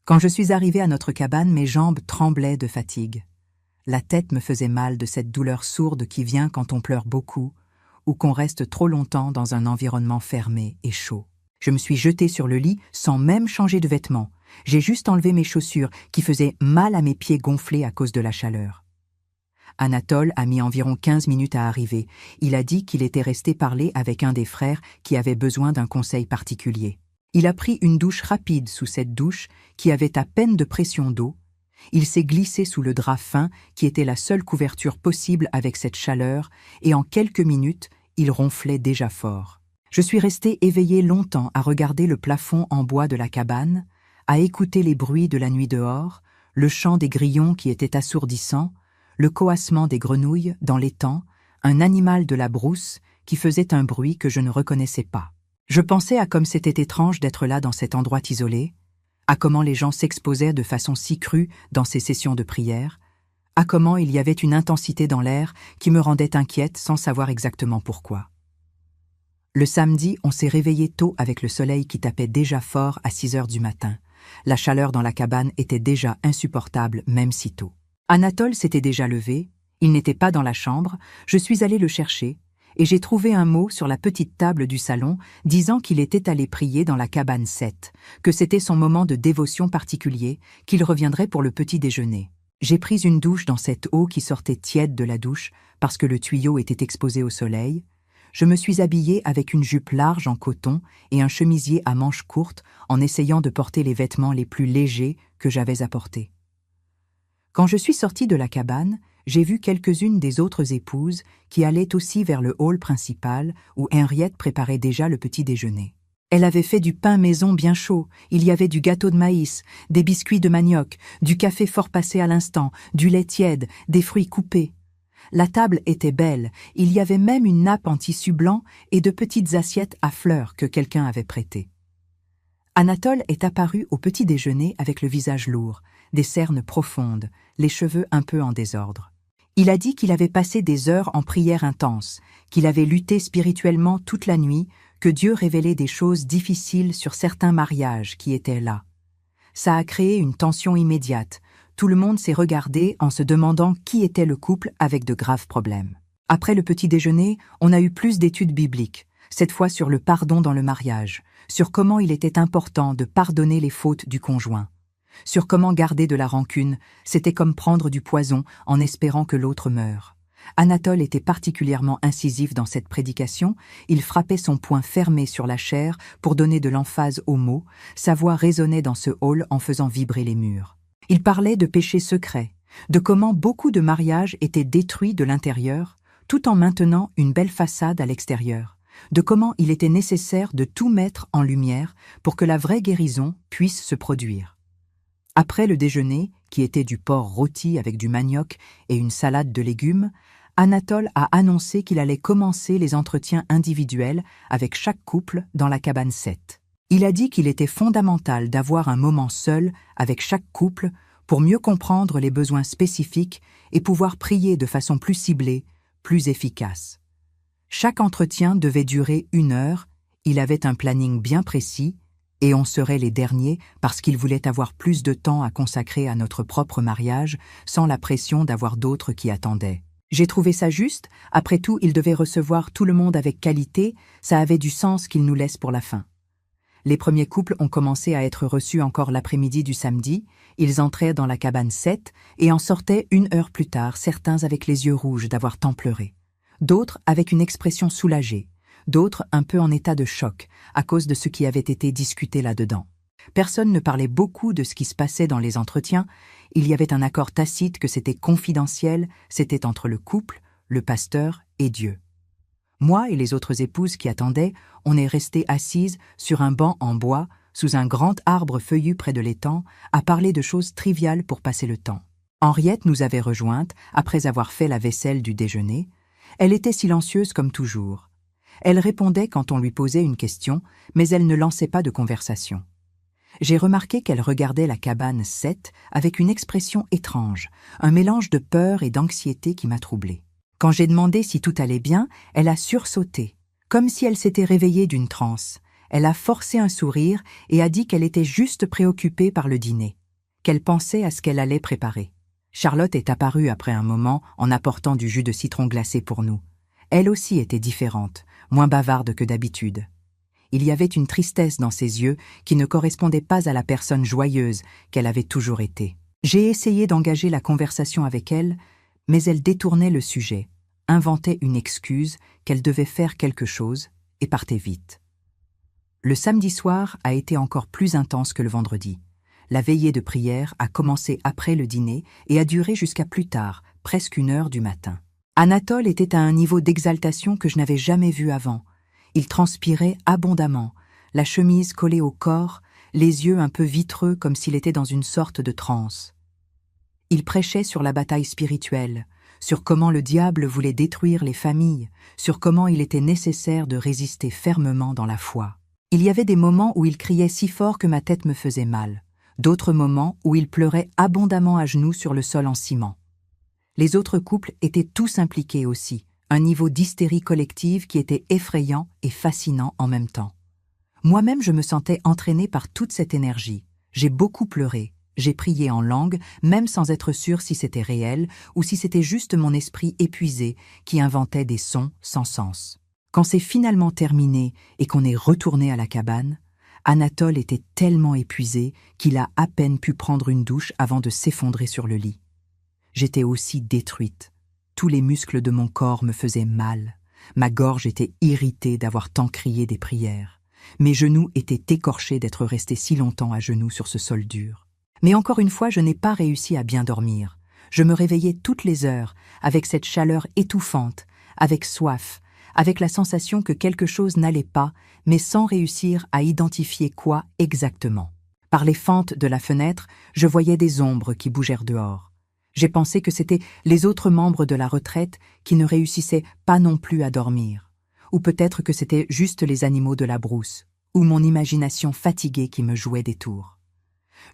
Quand je suis arrivé à notre cabane, mes jambes tremblaient de fatigue. La tête me faisait mal de cette douleur sourde qui vient quand on pleure beaucoup ou qu'on reste trop longtemps dans un environnement fermé et chaud. Je me suis jetée sur le lit sans même changer de vêtements. J'ai juste enlevé mes chaussures qui faisaient mal à mes pieds gonflés à cause de la chaleur. Anatole a mis environ 15 minutes à arriver. Il a dit qu'il était resté parler avec un des frères qui avait besoin d'un conseil particulier. Il a pris une douche rapide sous cette douche qui avait à peine de pression d'eau. Il s'est glissé sous le drap fin qui était la seule couverture possible avec cette chaleur et en quelques minutes, il ronflait déjà fort. Je suis restée éveillée longtemps à regarder le plafond en bois de la cabane, à écouter les bruits de la nuit dehors, le chant des grillons qui était assourdissant, le coassement des grenouilles dans l'étang, un animal de la brousse qui faisait un bruit que je ne reconnaissais pas. Je pensais à comme c'était étrange d'être là dans cet endroit isolé, à comment les gens s'exposaient de façon si crue dans ces sessions de prière, à comment il y avait une intensité dans l'air qui me rendait inquiète sans savoir exactement pourquoi. Le samedi, on s'est réveillé tôt avec le soleil qui tapait déjà fort à 6 heures du matin. La chaleur dans la cabane était déjà insupportable, même si tôt. Anatole s'était déjà levé, il n'était pas dans la chambre, je suis allée le chercher, et j'ai trouvé un mot sur la petite table du salon disant qu'il était allé prier dans la cabane 7, que c'était son moment de dévotion particulier, qu'il reviendrait pour le petit déjeuner. J'ai pris une douche dans cette eau qui sortait tiède de la douche parce que le tuyau était exposé au soleil. Je me suis habillée avec une jupe large en coton et un chemisier à manches courtes en essayant de porter les vêtements les plus légers que j'avais apportés. Quand je suis sortie de la cabane, j'ai vu quelques-unes des autres épouses qui allaient aussi vers le hall principal où Henriette préparait déjà le petit déjeuner. Elle avait fait du pain maison bien chaud, il y avait du gâteau de maïs, des biscuits de manioc, du café fort passé à l'instant, du lait tiède, des fruits coupés. La table était belle, il y avait même une nappe en tissu blanc et de petites assiettes à fleurs que quelqu'un avait prêtées. Anatole est apparu au petit déjeuner avec le visage lourd, des cernes profondes, les cheveux un peu en désordre. Il a dit qu'il avait passé des heures en prière intense, qu'il avait lutté spirituellement toute la nuit, que Dieu révélait des choses difficiles sur certains mariages qui étaient là. Ça a créé une tension immédiate. Tout le monde s'est regardé en se demandant qui était le couple avec de graves problèmes. Après le petit déjeuner, on a eu plus d'études bibliques, cette fois sur le pardon dans le mariage, sur comment il était important de pardonner les fautes du conjoint, sur comment garder de la rancune, c'était comme prendre du poison en espérant que l'autre meure. Anatole était particulièrement incisif dans cette prédication, il frappait son poing fermé sur la chair pour donner de l'emphase aux mots, sa voix résonnait dans ce hall en faisant vibrer les murs. Il parlait de péchés secrets, de comment beaucoup de mariages étaient détruits de l'intérieur, tout en maintenant une belle façade à l'extérieur, de comment il était nécessaire de tout mettre en lumière pour que la vraie guérison puisse se produire. Après le déjeuner, qui était du porc rôti avec du manioc et une salade de légumes, Anatole a annoncé qu'il allait commencer les entretiens individuels avec chaque couple dans la cabane 7. Il a dit qu'il était fondamental d'avoir un moment seul avec chaque couple pour mieux comprendre les besoins spécifiques et pouvoir prier de façon plus ciblée, plus efficace. Chaque entretien devait durer 1 heure, il avait un planning bien précis, et on serait les derniers parce qu'il voulait avoir plus de temps à consacrer à notre propre mariage sans la pression d'avoir d'autres qui attendaient. J'ai trouvé ça juste, après tout il devait recevoir tout le monde avec qualité, ça avait du sens qu'il nous laisse pour la fin. Les premiers couples ont commencé à être reçus encore l'après-midi du samedi, ils entraient dans la cabane 7 et en sortaient 1 heure plus tard, certains avec les yeux rouges d'avoir tant pleuré, d'autres avec une expression soulagée, d'autres un peu en état de choc à cause de ce qui avait été discuté là-dedans. Personne ne parlait beaucoup de ce qui se passait dans les entretiens, il y avait un accord tacite que c'était confidentiel, c'était entre le couple, le pasteur et Dieu. Moi et les autres épouses qui attendaient, on est restés assises sur un banc en bois, sous un grand arbre feuillu près de l'étang, à parler de choses triviales pour passer le temps. Henriette nous avait rejointes après avoir fait la vaisselle du déjeuner. Elle était silencieuse comme toujours. Elle répondait quand on lui posait une question, mais elle ne lançait pas de conversation. J'ai remarqué qu'elle regardait la cabane 7 avec une expression étrange, un mélange de peur et d'anxiété qui m'a troublée. Quand j'ai demandé si tout allait bien, elle a sursauté, comme si elle s'était réveillée d'une transe. Elle a forcé un sourire et a dit qu'elle était juste préoccupée par le dîner, qu'elle pensait à ce qu'elle allait préparer. Charlotte est apparue après un moment en apportant du jus de citron glacé pour nous. Elle aussi était différente, moins bavarde que d'habitude. Il y avait une tristesse dans ses yeux qui ne correspondait pas à la personne joyeuse qu'elle avait toujours été. J'ai essayé d'engager la conversation avec elle, mais elle détournait le sujet, inventait une excuse qu'elle devait faire quelque chose et partait vite. Le samedi soir a été encore plus intense que le vendredi. La veillée de prière a commencé après le dîner et a duré jusqu'à plus tard, presque 1 heure du matin. Anatole était à un niveau d'exaltation que je n'avais jamais vu avant. Il transpirait abondamment, la chemise collée au corps, les yeux un peu vitreux comme s'il était dans une sorte de transe. Il prêchait sur la bataille spirituelle, sur comment le diable voulait détruire les familles, sur comment il était nécessaire de résister fermement dans la foi. Il y avait des moments où il criait si fort que ma tête me faisait mal, d'autres moments où il pleurait abondamment à genoux sur le sol en ciment. Les autres couples étaient tous impliqués aussi, un niveau d'hystérie collective qui était effrayant et fascinant en même temps. Moi-même, je me sentais entraînée par toute cette énergie. J'ai beaucoup pleuré, j'ai prié en langue, même sans être sûre si c'était réel ou si c'était juste mon esprit épuisé qui inventait des sons sans sens. Quand c'est finalement terminé et qu'on est retourné à la cabane, Anatole était tellement épuisé qu'il a à peine pu prendre une douche avant de s'effondrer sur le lit. J'étais aussi détruite. Tous les muscles de mon corps me faisaient mal. Ma gorge était irritée d'avoir tant crié des prières. Mes genoux étaient écorchés d'être restés si longtemps à genoux sur ce sol dur. Mais encore une fois, je n'ai pas réussi à bien dormir. Je me réveillais toutes les heures, avec cette chaleur étouffante, avec soif, avec la sensation que quelque chose n'allait pas, mais sans réussir à identifier quoi exactement. Par les fentes de la fenêtre, je voyais des ombres qui bougèrent dehors. J'ai pensé que c'étaient les autres membres de la retraite qui ne réussissaient pas non plus à dormir. Ou peut-être que c'était juste les animaux de la brousse, ou mon imagination fatiguée qui me jouait des tours.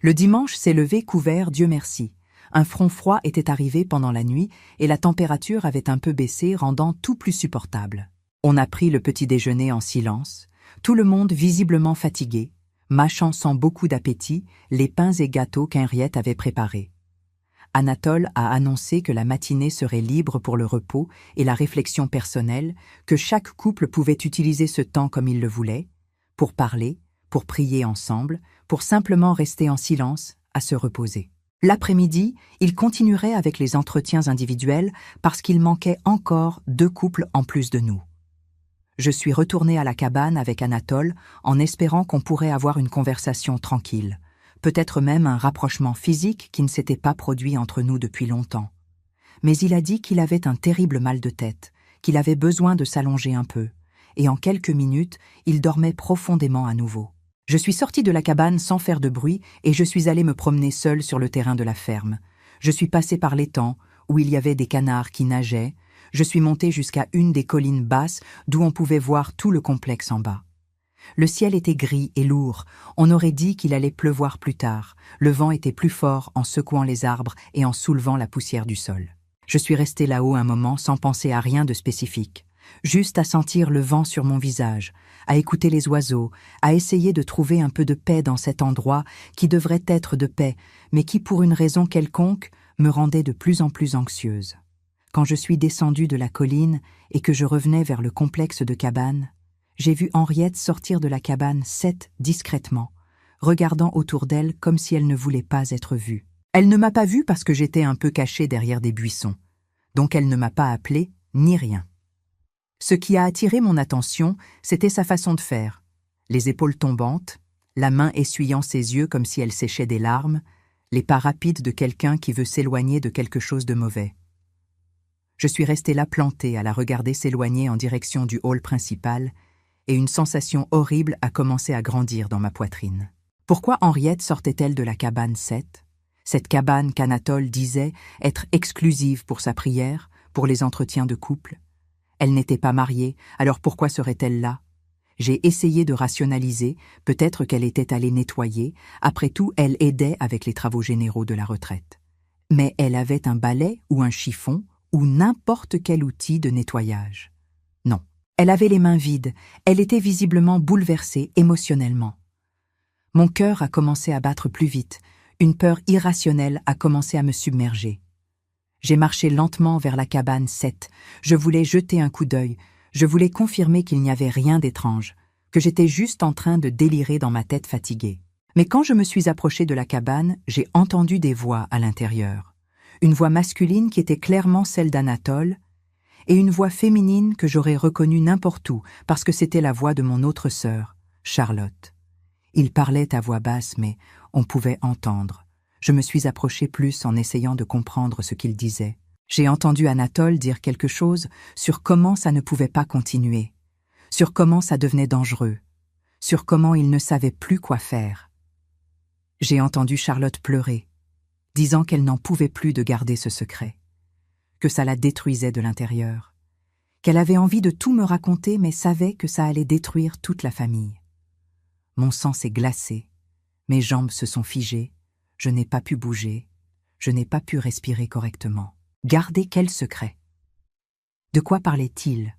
Le dimanche s'est levé couvert, Dieu merci. Un front froid était arrivé pendant la nuit et la température avait un peu baissé, rendant tout plus supportable. On a pris le petit déjeuner en silence, tout le monde visiblement fatigué, mâchant sans beaucoup d'appétit les pains et gâteaux qu'Henriette avait préparés. Anatole a annoncé que la matinée serait libre pour le repos et la réflexion personnelle, que chaque couple pouvait utiliser ce temps comme il le voulait, pour parler, pour prier ensemble, pour simplement rester en silence, à se reposer. L'après-midi, il continuerait avec les entretiens individuels parce qu'il manquait encore 2 couples en plus de nous. Je suis retournée à la cabane avec Anatole en espérant qu'on pourrait avoir une conversation tranquille, peut-être même un rapprochement physique qui ne s'était pas produit entre nous depuis longtemps. Mais il a dit qu'il avait un terrible mal de tête, qu'il avait besoin de s'allonger un peu, et en quelques minutes, il dormait profondément à nouveau. Je suis sortie de la cabane sans faire de bruit et je suis allée me promener seule sur le terrain de la ferme. Je suis passée par l'étang, où il y avait des canards qui nageaient. Je suis montée jusqu'à une des collines basses d'où on pouvait voir tout le complexe en bas. Le ciel était gris et lourd, on aurait dit qu'il allait pleuvoir plus tard. Le vent était plus fort en secouant les arbres et en soulevant la poussière du sol. Je suis restée là-haut un moment sans penser à rien de spécifique, juste à sentir le vent sur mon visage, à écouter les oiseaux, à essayer de trouver un peu de paix dans cet endroit qui devrait être de paix, mais qui, pour une raison quelconque, me rendait de plus en plus anxieuse. Quand je suis descendue de la colline et que je revenais vers le complexe de cabanes, j'ai vu Henriette sortir de la cabane 7 discrètement, regardant autour d'elle comme si elle ne voulait pas être vue. Elle ne m'a pas vue parce que j'étais un peu cachée derrière des buissons, donc elle ne m'a pas appelée ni rien. Ce qui a attiré mon attention, c'était sa façon de faire. Les épaules tombantes, la main essuyant ses yeux comme si elle séchait des larmes, les pas rapides de quelqu'un qui veut s'éloigner de quelque chose de mauvais. Je suis restée là plantée à la regarder s'éloigner en direction du hall principal, et une sensation horrible a commencé à grandir dans ma poitrine. Pourquoi Henriette sortait-elle de la cabane 7 ? Cette cabane qu'Anatole disait être exclusive pour sa prière, pour les entretiens de couple. Elle n'était pas mariée, alors pourquoi serait-elle là ? J'ai essayé de rationaliser, peut-être qu'elle était allée nettoyer, après tout elle aidait avec les travaux généraux de la retraite. Mais elle avait un balai ou un chiffon ou n'importe quel outil de nettoyage. Non, elle avait les mains vides, elle était visiblement bouleversée émotionnellement. Mon cœur a commencé à battre plus vite, une peur irrationnelle a commencé à me submerger. J'ai marché lentement vers la cabane 7. Je voulais jeter un coup d'œil. Je voulais confirmer qu'il n'y avait rien d'étrange, que j'étais juste en train de délirer dans ma tête fatiguée. Mais quand je me suis approchée de la cabane, j'ai entendu des voix à l'intérieur. Une voix masculine qui était clairement celle d'Anatole, et une voix féminine que j'aurais reconnue n'importe où, parce que c'était la voix de mon autre sœur, Charlotte. Ils parlaient à voix basse, mais on pouvait entendre. Je me suis approchée plus en essayant de comprendre ce qu'il disait. J'ai entendu Anatole dire quelque chose sur comment ça ne pouvait pas continuer, sur comment ça devenait dangereux, sur comment il ne savait plus quoi faire. J'ai entendu Charlotte pleurer, disant qu'elle n'en pouvait plus de garder ce secret, que ça la détruisait de l'intérieur, qu'elle avait envie de tout me raconter mais savait que ça allait détruire toute la famille. Mon sang s'est glacé, mes jambes se sont figées, je n'ai pas pu bouger, je n'ai pas pu respirer correctement. Garder quel secret? De quoi parlait-il?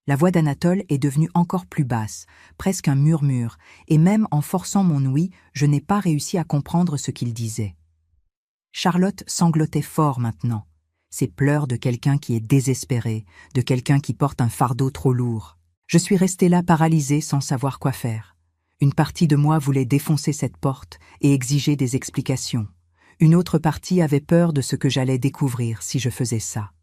La voix d'Anatole est devenue encore plus basse, presque un murmure, et même en forçant mon ouïe, je n'ai pas réussi à comprendre ce qu'il disait. Charlotte sanglotait fort maintenant, ces pleurs de quelqu'un qui est désespéré, de quelqu'un qui porte un fardeau trop lourd. Je suis restée là paralysée sans savoir quoi faire. Une partie de moi voulait défoncer cette porte et exiger des explications. Une autre partie avait peur de ce que j'allais découvrir si je faisais ça.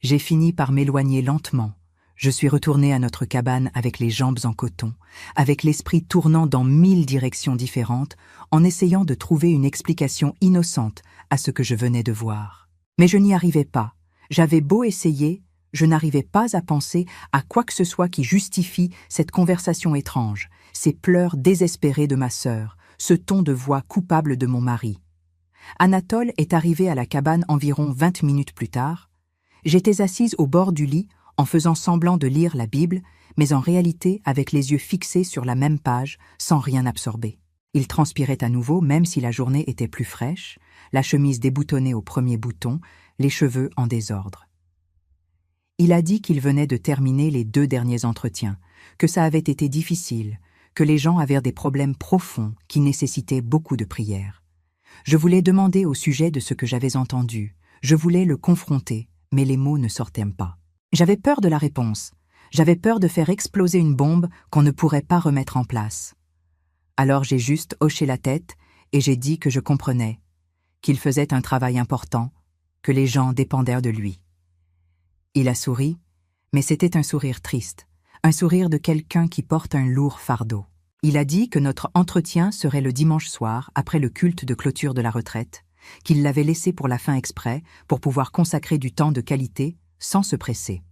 J'ai fini par m'éloigner lentement. Je suis retournée à notre cabane avec les jambes en coton, avec l'esprit tournant dans 1000 directions différentes, en essayant de trouver une explication innocente à ce que je venais de voir. Mais je n'y arrivais pas. J'avais beau essayer, je n'arrivais pas à penser à quoi que ce soit qui justifie cette conversation étrange, ces pleurs désespérés de ma sœur, ce ton de voix coupable de mon mari. Anatole est arrivé à la cabane environ 20 minutes plus tard. J'étais assise au bord du lit, en faisant semblant de lire la Bible, mais en réalité avec les yeux fixés sur la même page, sans rien absorber. Il transpirait à nouveau, même si la journée était plus fraîche, la chemise déboutonnée au premier bouton, les cheveux en désordre. Il a dit qu'il venait de terminer les 2 derniers entretiens, que ça avait été difficile, que les gens avaient des problèmes profonds qui nécessitaient beaucoup de prières. Je voulais demander au sujet de ce que j'avais entendu, je voulais le confronter, mais les mots ne sortaient pas. J'avais peur de la réponse. J'avais peur de faire exploser une bombe qu'on ne pourrait pas remettre en place. Alors j'ai juste hoché la tête et j'ai dit que je comprenais, qu'il faisait un travail important, que les gens dépendaient de lui. Il a souri, mais c'était un sourire triste, un sourire de quelqu'un qui porte un lourd fardeau. Il a dit que notre entretien serait le dimanche soir, après le culte de clôture de la retraite, qu'il l'avait laissé pour la fin exprès, pour pouvoir consacrer du temps de qualité, sans se presser.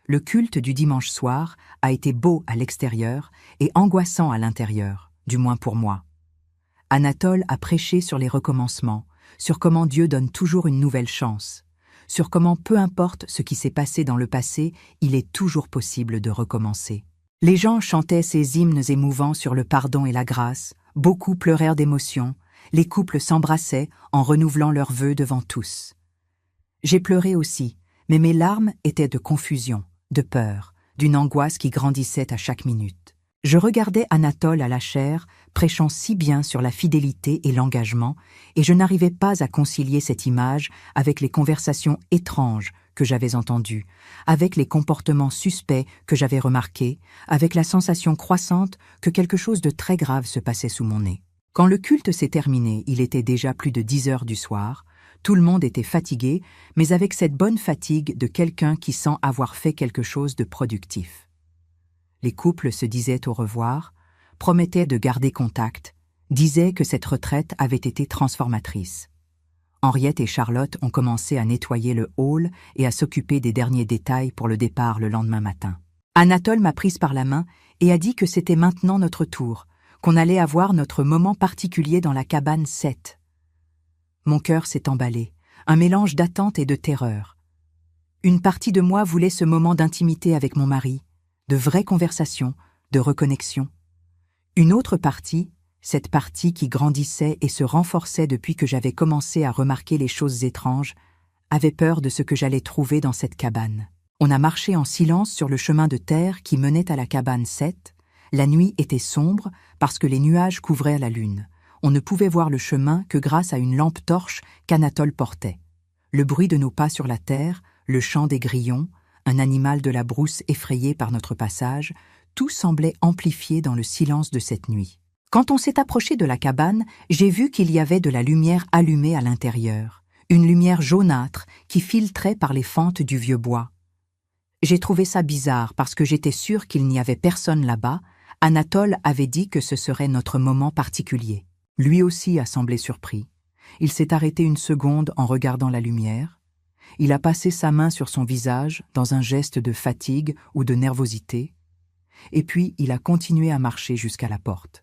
Le culte du dimanche soir a été beau à l'extérieur et angoissant à l'intérieur, du moins pour moi. Anatole a prêché sur les recommencements, sur comment Dieu donne toujours une nouvelle chance, sur comment peu importe ce qui s'est passé dans le passé, il est toujours possible de recommencer. Les gens chantaient ces hymnes émouvants sur le pardon et la grâce, beaucoup pleurèrent d'émotion, les couples s'embrassaient en renouvelant leurs vœux devant tous. J'ai pleuré aussi, mais mes larmes étaient de confusion, de peur, d'une angoisse qui grandissait à chaque minute. Je regardais Anatole à la chaire, prêchant si bien sur la fidélité et l'engagement, et je n'arrivais pas à concilier cette image avec les conversations étranges que j'avais entendues, avec les comportements suspects que j'avais remarqués, avec la sensation croissante que quelque chose de très grave se passait sous mon nez. Quand le culte s'est terminé, il était déjà plus de 10 heures du soir. Tout le monde était fatigué, mais avec cette bonne fatigue de quelqu'un qui sent avoir fait quelque chose de productif. Les couples se disaient au revoir, promettaient de garder contact, disaient que cette retraite avait été transformatrice. Henriette et Charlotte ont commencé à nettoyer le hall et à s'occuper des derniers détails pour le départ le lendemain matin. Anatole m'a prise par la main et a dit que c'était maintenant notre tour, qu'on allait avoir notre moment particulier dans la cabane 7. Mon cœur s'est emballé, un mélange d'attente et de terreur. Une partie de moi voulait ce moment d'intimité avec mon mari, de vraies conversations, de reconnexion. Une autre partie, cette partie qui grandissait et se renforçait depuis que j'avais commencé à remarquer les choses étranges, avait peur de ce que j'allais trouver dans cette cabane. On a marché en silence sur le chemin de terre qui menait à la cabane 7. La nuit était sombre parce que les nuages couvraient la lune. On ne pouvait voir le chemin que grâce à une lampe torche qu'Anatole portait. Le bruit de nos pas sur la terre, le chant des grillons, un animal de la brousse effrayé par notre passage, tout semblait amplifié dans le silence de cette nuit. Quand on s'est approché de la cabane, j'ai vu qu'il y avait de la lumière allumée à l'intérieur, une lumière jaunâtre qui filtrait par les fentes du vieux bois. J'ai trouvé ça bizarre parce que j'étais sûre qu'il n'y avait personne là-bas. Anatole avait dit que ce serait notre moment particulier. Lui aussi a semblé surpris. Il s'est arrêté une seconde en regardant la lumière. Il a passé sa main sur son visage dans un geste de fatigue ou de nervosité. Et puis il a continué à marcher jusqu'à la porte.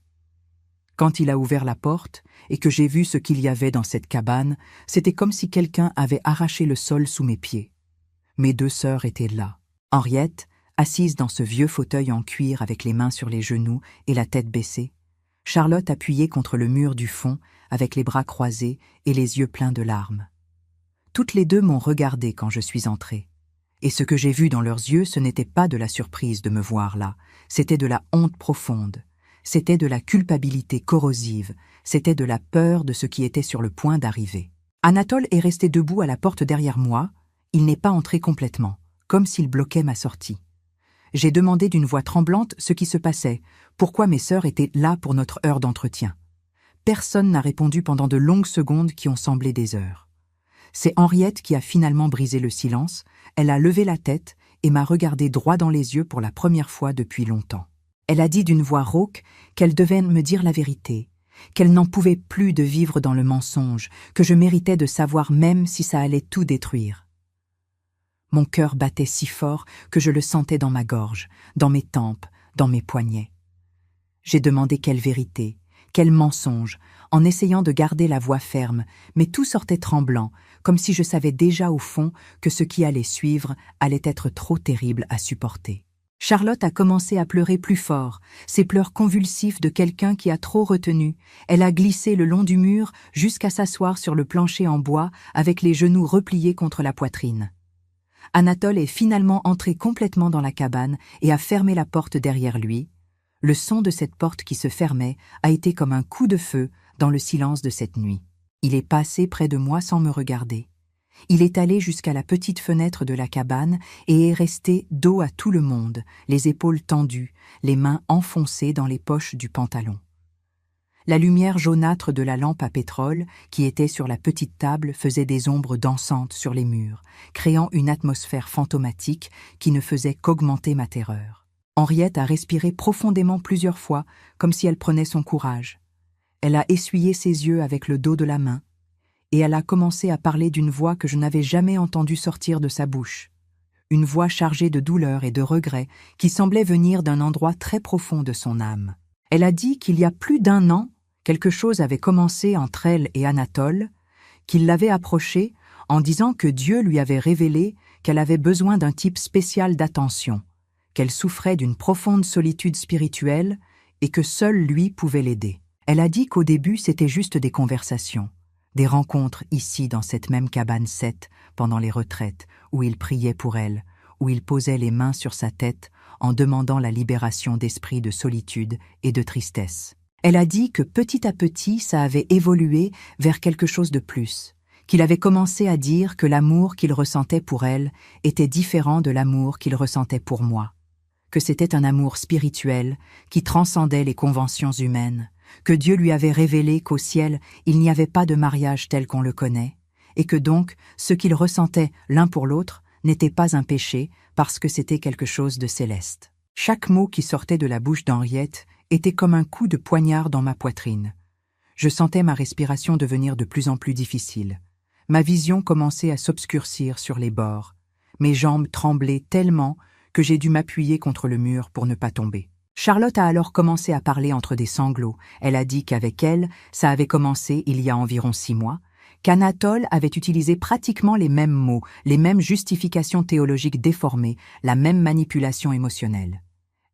Quand il a ouvert la porte et que j'ai vu ce qu'il y avait dans cette cabane, c'était comme si quelqu'un avait arraché le sol sous mes pieds. Mes 2 sœurs étaient là. Henriette, assise dans ce vieux fauteuil en cuir avec les mains sur les genoux et la tête baissée. Charlotte appuyée contre le mur du fond avec les bras croisés et les yeux pleins de larmes. Toutes les 2 m'ont regardée quand je suis entrée. Et ce que j'ai vu dans leurs yeux, ce n'était pas de la surprise de me voir là, c'était de la honte profonde. C'était de la culpabilité corrosive, c'était de la peur de ce qui était sur le point d'arriver. Anatole est resté debout à la porte derrière moi, il n'est pas entré complètement, comme s'il bloquait ma sortie. J'ai demandé d'une voix tremblante ce qui se passait, pourquoi mes sœurs étaient là pour notre heure d'entretien. Personne n'a répondu pendant de longues secondes qui ont semblé des heures. C'est Henriette qui a finalement brisé le silence, elle a levé la tête et m'a regardé droit dans les yeux pour la première fois depuis longtemps. Elle a dit d'une voix rauque qu'elle devait me dire la vérité, qu'elle n'en pouvait plus de vivre dans le mensonge, que je méritais de savoir même si ça allait tout détruire. Mon cœur battait si fort que je le sentais dans ma gorge, dans mes tempes, dans mes poignets. J'ai demandé quelle vérité, quel mensonge, en essayant de garder la voix ferme, mais tout sortait tremblant, comme si je savais déjà au fond que ce qui allait suivre allait être trop terrible à supporter. Charlotte a commencé à pleurer plus fort, ces pleurs convulsifs de quelqu'un qui a trop retenu. Elle a glissé le long du mur jusqu'à s'asseoir sur le plancher en bois avec les genoux repliés contre la poitrine. Anatole est finalement entré complètement dans la cabane et a fermé la porte derrière lui. Le son de cette porte qui se fermait a été comme un coup de feu dans le silence de cette nuit. Il est passé près de moi sans me regarder. Il est allé jusqu'à la petite fenêtre de la cabane et est resté dos à tout le monde, les épaules tendues, les mains enfoncées dans les poches du pantalon. La lumière jaunâtre de la lampe à pétrole, qui était sur la petite table, faisait des ombres dansantes sur les murs, créant une atmosphère fantomatique qui ne faisait qu'augmenter ma terreur. Henriette a respiré profondément plusieurs fois, comme si elle prenait son courage. Elle a essuyé ses yeux avec le dos de la main, et elle a commencé à parler d'une voix que je n'avais jamais entendue sortir de sa bouche. Une voix chargée de douleur et de regret qui semblait venir d'un endroit très profond de son âme. Elle a dit qu'il y a plus d'1 an, quelque chose avait commencé entre elle et Anatole, qu'il l'avait approchée en disant que Dieu lui avait révélé qu'elle avait besoin d'un type spécial d'attention, qu'elle souffrait d'une profonde solitude spirituelle et que seul lui pouvait l'aider. Elle a dit qu'au début c'était juste des conversations, des rencontres ici dans cette même cabane 7 pendant les retraites, où il priait pour elle, où il posait les mains sur sa tête en demandant la libération d'esprits de solitude et de tristesse. Elle a dit que petit à petit ça avait évolué vers quelque chose de plus, qu'il avait commencé à dire que l'amour qu'il ressentait pour elle était différent de l'amour qu'il ressentait pour moi, que c'était un amour spirituel qui transcendait les conventions humaines, que Dieu lui avait révélé qu'au ciel, il n'y avait pas de mariage tel qu'on le connaît, et que donc, ce qu'ils ressentaient l'un pour l'autre n'était pas un péché parce que c'était quelque chose de céleste. Chaque mot qui sortait de la bouche d'Henriette était comme un coup de poignard dans ma poitrine. Je sentais ma respiration devenir de plus en plus difficile. Ma vision commençait à s'obscurcir sur les bords. Mes jambes tremblaient tellement que j'ai dû m'appuyer contre le mur pour ne pas tomber. Charlotte a alors commencé à parler entre des sanglots. Elle a dit qu'avec elle, ça avait commencé il y a environ 6 mois, qu'Anatole avait utilisé pratiquement les mêmes mots, les mêmes justifications théologiques déformées, la même manipulation émotionnelle.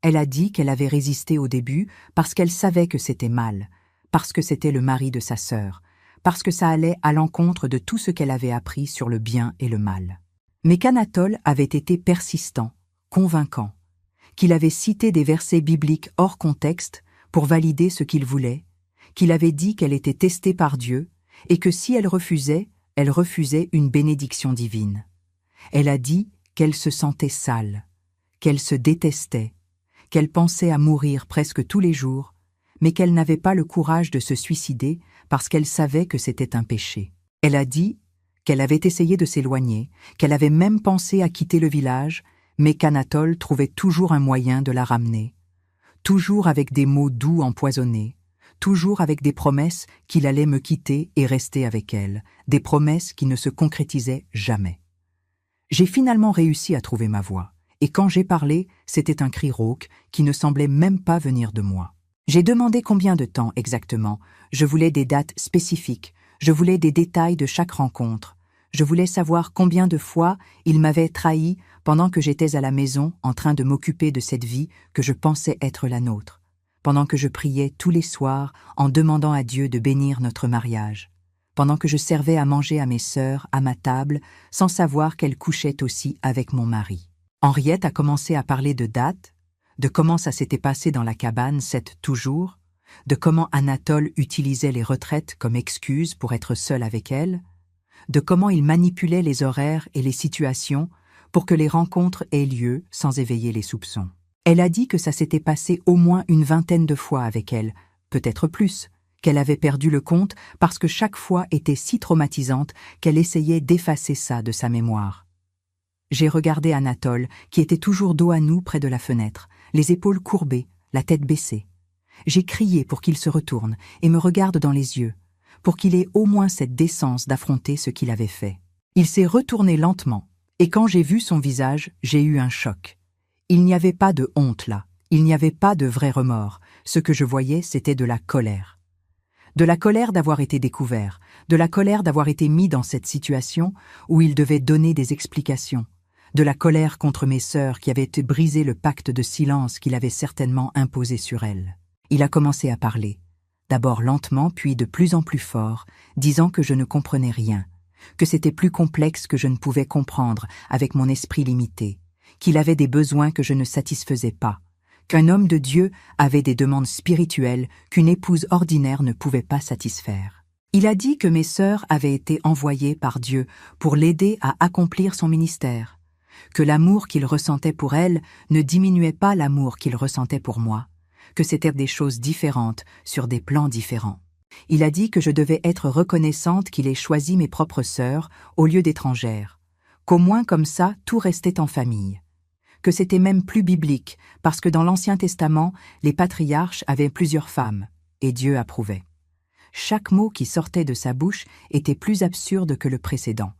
Elle a dit qu'elle avait résisté au début parce qu'elle savait que c'était mal, parce que c'était le mari de sa sœur, parce que ça allait à l'encontre de tout ce qu'elle avait appris sur le bien et le mal. Mais qu'Anatole avait été persistant, convaincant, qu'il avait cité des versets bibliques hors contexte pour valider ce qu'il voulait, qu'il avait dit qu'elle était testée par Dieu et que si elle refusait une bénédiction divine. Elle a dit qu'elle se sentait sale, qu'elle se détestait, qu'elle pensait à mourir presque tous les jours, mais qu'elle n'avait pas le courage de se suicider parce qu'elle savait que c'était un péché. Elle a dit qu'elle avait essayé de s'éloigner, qu'elle avait même pensé à quitter le village, mais qu'Anatole trouvait toujours un moyen de la ramener, toujours avec des mots doux empoisonnés, toujours avec des promesses qu'il allait me quitter et rester avec elle, des promesses qui ne se concrétisaient jamais. J'ai finalement réussi à trouver ma voix, et quand j'ai parlé, c'était un cri rauque qui ne semblait même pas venir de moi. J'ai demandé combien de temps exactement. Je voulais des dates spécifiques. Je voulais des détails de chaque rencontre. Je voulais savoir combien de fois il m'avait trahi pendant que j'étais à la maison en train de m'occuper de cette vie que je pensais être la nôtre, pendant que je priais tous les soirs en demandant à Dieu de bénir notre mariage, pendant que je servais à manger à mes sœurs à ma table sans savoir qu'elles couchaient aussi avec mon mari. Henriette a commencé à parler de dates, de comment ça s'était passé dans la cabane 7 toujours, de comment Anatole utilisait les retraites comme excuse pour être seul avec elle, de comment il manipulait les horaires et les situations pour que les rencontres aient lieu sans éveiller les soupçons. Elle a dit que ça s'était passé au moins une vingtaine de fois avec elle, peut-être plus, qu'elle avait perdu le compte parce que chaque fois était si traumatisante qu'elle essayait d'effacer ça de sa mémoire. J'ai regardé Anatole, qui était toujours dos à nous près de la fenêtre, les épaules courbées, la tête baissée. J'ai crié pour qu'il se retourne et me regarde dans les yeux, pour qu'il ait au moins cette décence d'affronter ce qu'il avait fait. Il s'est retourné lentement, et quand j'ai vu son visage, j'ai eu un choc. Il n'y avait pas de honte là, il n'y avait pas de vrai remords. Ce que je voyais, c'était de la colère. De la colère d'avoir été découvert, de la colère d'avoir été mis dans cette situation où il devait donner des explications, de la colère contre mes sœurs qui avaient brisé le pacte de silence qu'il avait certainement imposé sur elles. Il a commencé à parler, d'abord lentement puis de plus en plus fort, disant que je ne comprenais rien, que c'était plus complexe que je ne pouvais comprendre avec mon esprit limité, qu'il avait des besoins que je ne satisfaisais pas, qu'un homme de Dieu avait des demandes spirituelles qu'une épouse ordinaire ne pouvait pas satisfaire. Il a dit que mes sœurs avaient été envoyées par Dieu pour l'aider à accomplir son ministère, que l'amour qu'il ressentait pour elles ne diminuait pas l'amour qu'il ressentait pour moi, que c'étaient des choses différentes sur des plans différents. Il a dit que je devais être reconnaissante qu'il ait choisi mes propres sœurs au lieu d'étrangères, qu'au moins comme ça tout restait en famille, que c'était même plus biblique parce que dans l'Ancien Testament, les patriarches avaient plusieurs femmes, et Dieu approuvait. Chaque mot qui sortait de sa bouche était plus absurde que le précédent.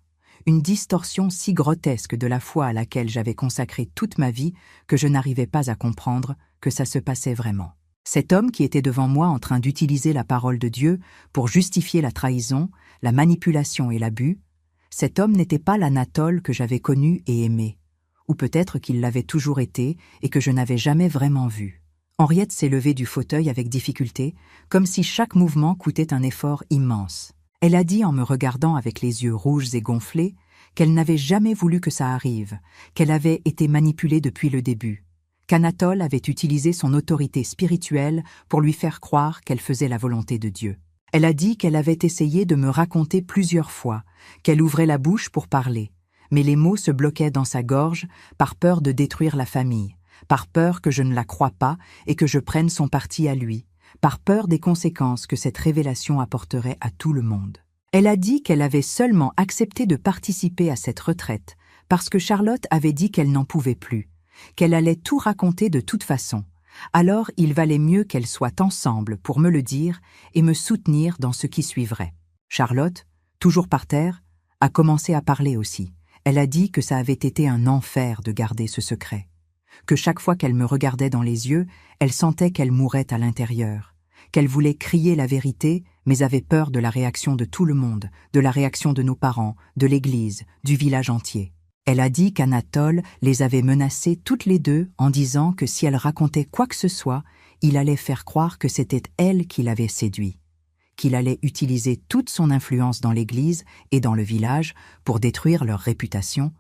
Une distorsion si grotesque de la foi à laquelle j'avais consacré toute ma vie que je n'arrivais pas à comprendre que ça se passait vraiment. Cet homme qui était devant moi en train d'utiliser la parole de Dieu pour justifier la trahison, la manipulation et l'abus, cet homme n'était pas l'Anatole que j'avais connu et aimé, ou peut-être qu'il l'avait toujours été et que je n'avais jamais vraiment vu. Henriette s'est levée du fauteuil avec difficulté, comme si chaque mouvement coûtait un effort immense. Elle a dit en me regardant avec les yeux rouges et gonflés qu'elle n'avait jamais voulu que ça arrive, qu'elle avait été manipulée depuis le début, qu'Anatole avait utilisé son autorité spirituelle pour lui faire croire qu'elle faisait la volonté de Dieu. Elle a dit qu'elle avait essayé de me raconter plusieurs fois, qu'elle ouvrait la bouche pour parler, mais les mots se bloquaient dans sa gorge par peur de détruire la famille, par peur que je ne la croie pas et que je prenne son parti à lui, par peur des conséquences que cette révélation apporterait à tout le monde. Elle a dit qu'elle avait seulement accepté de participer à cette retraite parce que Charlotte avait dit qu'elle n'en pouvait plus, qu'elle allait tout raconter de toute façon. Alors il valait mieux qu'elles soient ensemble pour me le dire et me soutenir dans ce qui suivrait. Charlotte, toujours par terre, a commencé à parler aussi. Elle a dit que ça avait été un enfer de garder ce secret, que chaque fois qu'elle me regardait dans les yeux, elle sentait qu'elle mourait à l'intérieur, qu'elle voulait crier la vérité, mais avait peur de la réaction de tout le monde, de la réaction de nos parents, de l'Église, du village entier. Elle a dit qu'Anatole les avait menacées toutes les deux en disant que si elle racontait quoi que ce soit, il allait faire croire que c'était elle qui l'avait séduit, qu'il allait utiliser toute son influence dans l'Église et dans le village pour détruire leur réputation,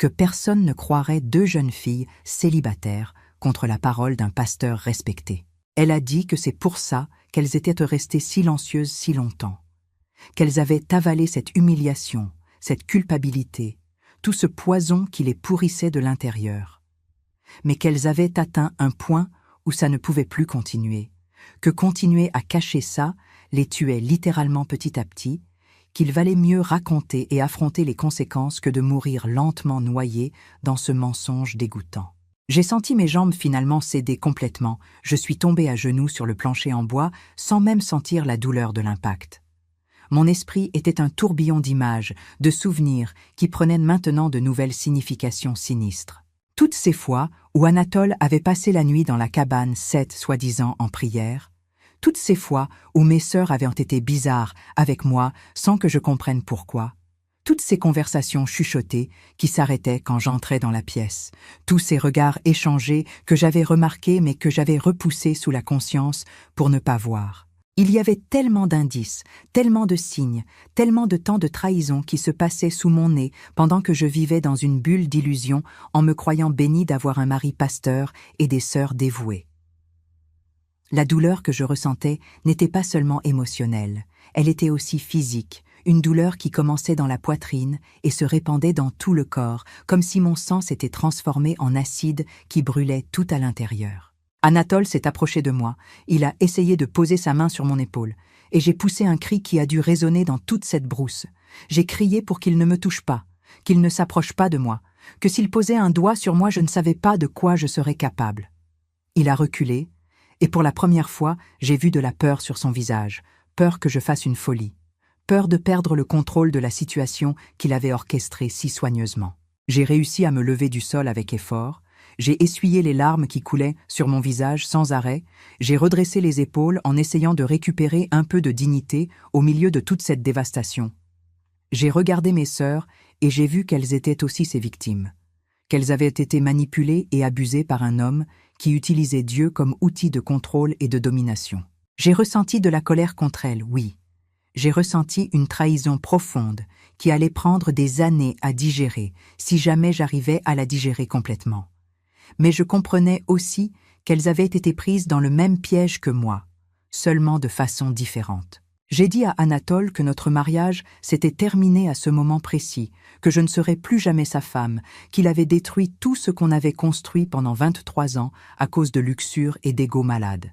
que personne ne croirait deux jeunes filles célibataires contre la parole d'un pasteur respecté. Elle a dit que c'est pour ça qu'elles étaient restées silencieuses si longtemps, qu'elles avaient avalé cette humiliation, cette culpabilité, tout ce poison qui les pourrissait de l'intérieur, mais qu'elles avaient atteint un point où ça ne pouvait plus continuer, que continuer à cacher ça les tuait littéralement petit à petit, qu'il valait mieux raconter et affronter les conséquences que de mourir lentement noyé dans ce mensonge dégoûtant. J'ai senti mes jambes finalement céder complètement, je suis tombée à genoux sur le plancher en bois sans même sentir la douleur de l'impact. Mon esprit était un tourbillon d'images, de souvenirs qui prenaient maintenant de nouvelles significations sinistres. Toutes ces fois où Anatole avait passé la nuit dans la cabane 7 soi-disant en prière, Toutes ces fois où mes sœurs avaient été bizarres avec moi sans que je comprenne pourquoi. Toutes ces conversations chuchotées qui s'arrêtaient quand j'entrais dans la pièce. Tous ces regards échangés que j'avais remarqués mais que j'avais repoussés sous la conscience pour ne pas voir. Il y avait tellement d'indices, tellement de signes, tellement de temps de trahison qui se passaient sous mon nez pendant que je vivais dans une bulle d'illusion en me croyant bénie d'avoir un mari pasteur et des sœurs dévouées. La douleur que je ressentais n'était pas seulement émotionnelle, elle était aussi physique, une douleur qui commençait dans la poitrine et se répandait dans tout le corps, comme si mon sang s'était transformé en acide qui brûlait tout à l'intérieur. Anatole s'est approché de moi, il a essayé de poser sa main sur mon épaule, et j'ai poussé un cri qui a dû résonner dans toute cette brousse. J'ai crié pour qu'il ne me touche pas, qu'il ne s'approche pas de moi, que s'il posait un doigt sur moi je ne savais pas de quoi je serais capable. Il a reculé, et pour la première fois j'ai vu de la peur sur son visage, peur que je fasse une folie, peur de perdre le contrôle de la situation qu'il avait orchestrée si soigneusement. J'ai réussi à me lever du sol avec effort, j'ai essuyé les larmes qui coulaient sur mon visage sans arrêt, j'ai redressé les épaules en essayant de récupérer un peu de dignité au milieu de toute cette dévastation. J'ai regardé mes sœurs et j'ai vu qu'elles étaient aussi ces victimes, qu'elles avaient été manipulées et abusées par un homme qui utilisait Dieu comme outil de contrôle et de domination. J'ai ressenti de la colère contre elles, oui. J'ai ressenti une trahison profonde qui allait prendre des années à digérer si jamais j'arrivais à la digérer complètement. Mais je comprenais aussi qu'elles avaient été prises dans le même piège que moi, seulement de façon différente. J'ai dit à Anatole que notre mariage s'était terminé à ce moment précis, que je ne serais plus jamais sa femme, qu'il avait détruit tout ce qu'on avait construit pendant 23 ans à cause de luxure et d'ego malade.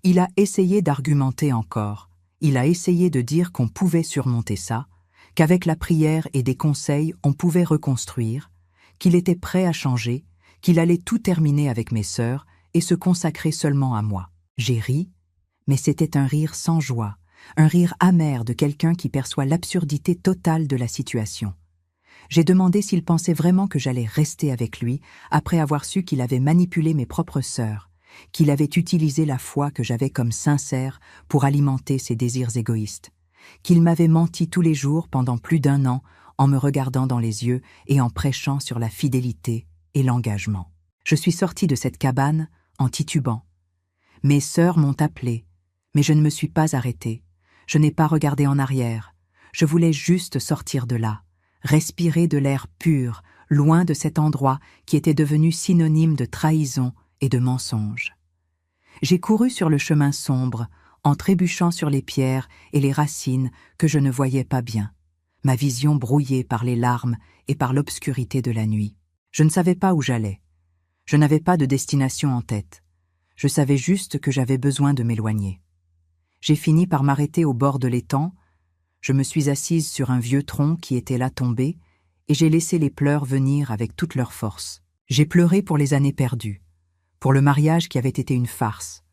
Il a essayé d'argumenter encore, il a essayé de dire qu'on pouvait surmonter ça, qu'avec la prière et des conseils on pouvait reconstruire, qu'il était prêt à changer, qu'il allait tout terminer avec mes sœurs et se consacrer seulement à moi. J'ai ri, mais c'était un rire sans joie, un rire amer de quelqu'un qui perçoit l'absurdité totale de la situation. J'ai demandé s'il pensait vraiment que j'allais rester avec lui après avoir su qu'il avait manipulé mes propres sœurs, qu'il avait utilisé la foi que j'avais comme sincère pour alimenter ses désirs égoïstes, qu'il m'avait menti tous les jours pendant plus d'1 an en me regardant dans les yeux et en prêchant sur la fidélité et l'engagement. Je suis sortie de cette cabane en titubant. Mes sœurs m'ont appelée, mais je ne me suis pas arrêtée. Je n'ai pas regardé en arrière. Je voulais juste sortir de là, respirer de l'air pur, loin de cet endroit qui était devenu synonyme de trahison et de mensonge. J'ai couru sur le chemin sombre, en trébuchant sur les pierres et les racines que je ne voyais pas bien, ma vision brouillée par les larmes et par l'obscurité de la nuit. Je ne savais pas où j'allais. Je n'avais pas de destination en tête. Je savais juste que j'avais besoin de m'éloigner. J'ai fini par m'arrêter au bord de l'étang. Je me suis assise sur un vieux tronc qui était là tombé et j'ai laissé les pleurs venir avec toute leur force. J'ai pleuré pour les années perdues, pour le mariage qui avait été une farce,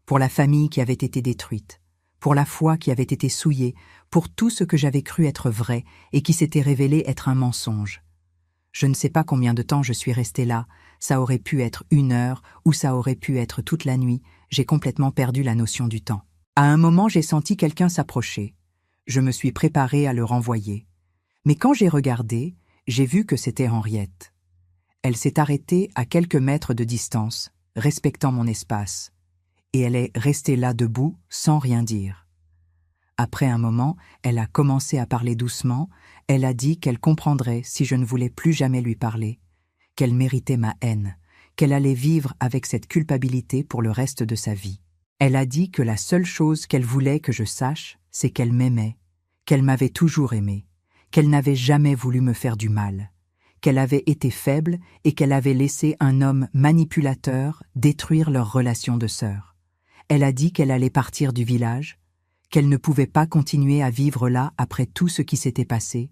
pour la famille qui avait été détruite, pour la foi qui avait été souillée, pour tout ce que j'avais cru être vrai et qui s'était révélé être un mensonge. Je ne sais pas combien de temps je suis restée là, ça aurait pu être 1 heure ou ça aurait pu être toute la nuit, j'ai complètement perdu la notion du temps. À un moment, j'ai senti quelqu'un s'approcher. Je me suis préparée à le renvoyer. Mais quand j'ai regardé, j'ai vu que c'était Henriette. Elle s'est arrêtée à quelques mètres de distance, respectant mon espace, et elle est restée là debout sans rien dire. Après un moment, elle a commencé à parler doucement, elle a dit qu'elle comprendrait si je ne voulais plus jamais lui parler, qu'elle méritait ma haine, qu'elle allait vivre avec cette culpabilité pour le reste de sa vie. Elle a dit que la seule chose qu'elle voulait que je sache, c'est qu'elle m'aimait, qu'elle m'avait toujours aimé, qu'elle n'avait jamais voulu me faire du mal, qu'elle avait été faible et qu'elle avait laissé un homme manipulateur détruire leur relation de sœur. Elle a dit qu'elle allait partir du village, qu'elle ne pouvait pas continuer à vivre là après tout ce qui s'était passé,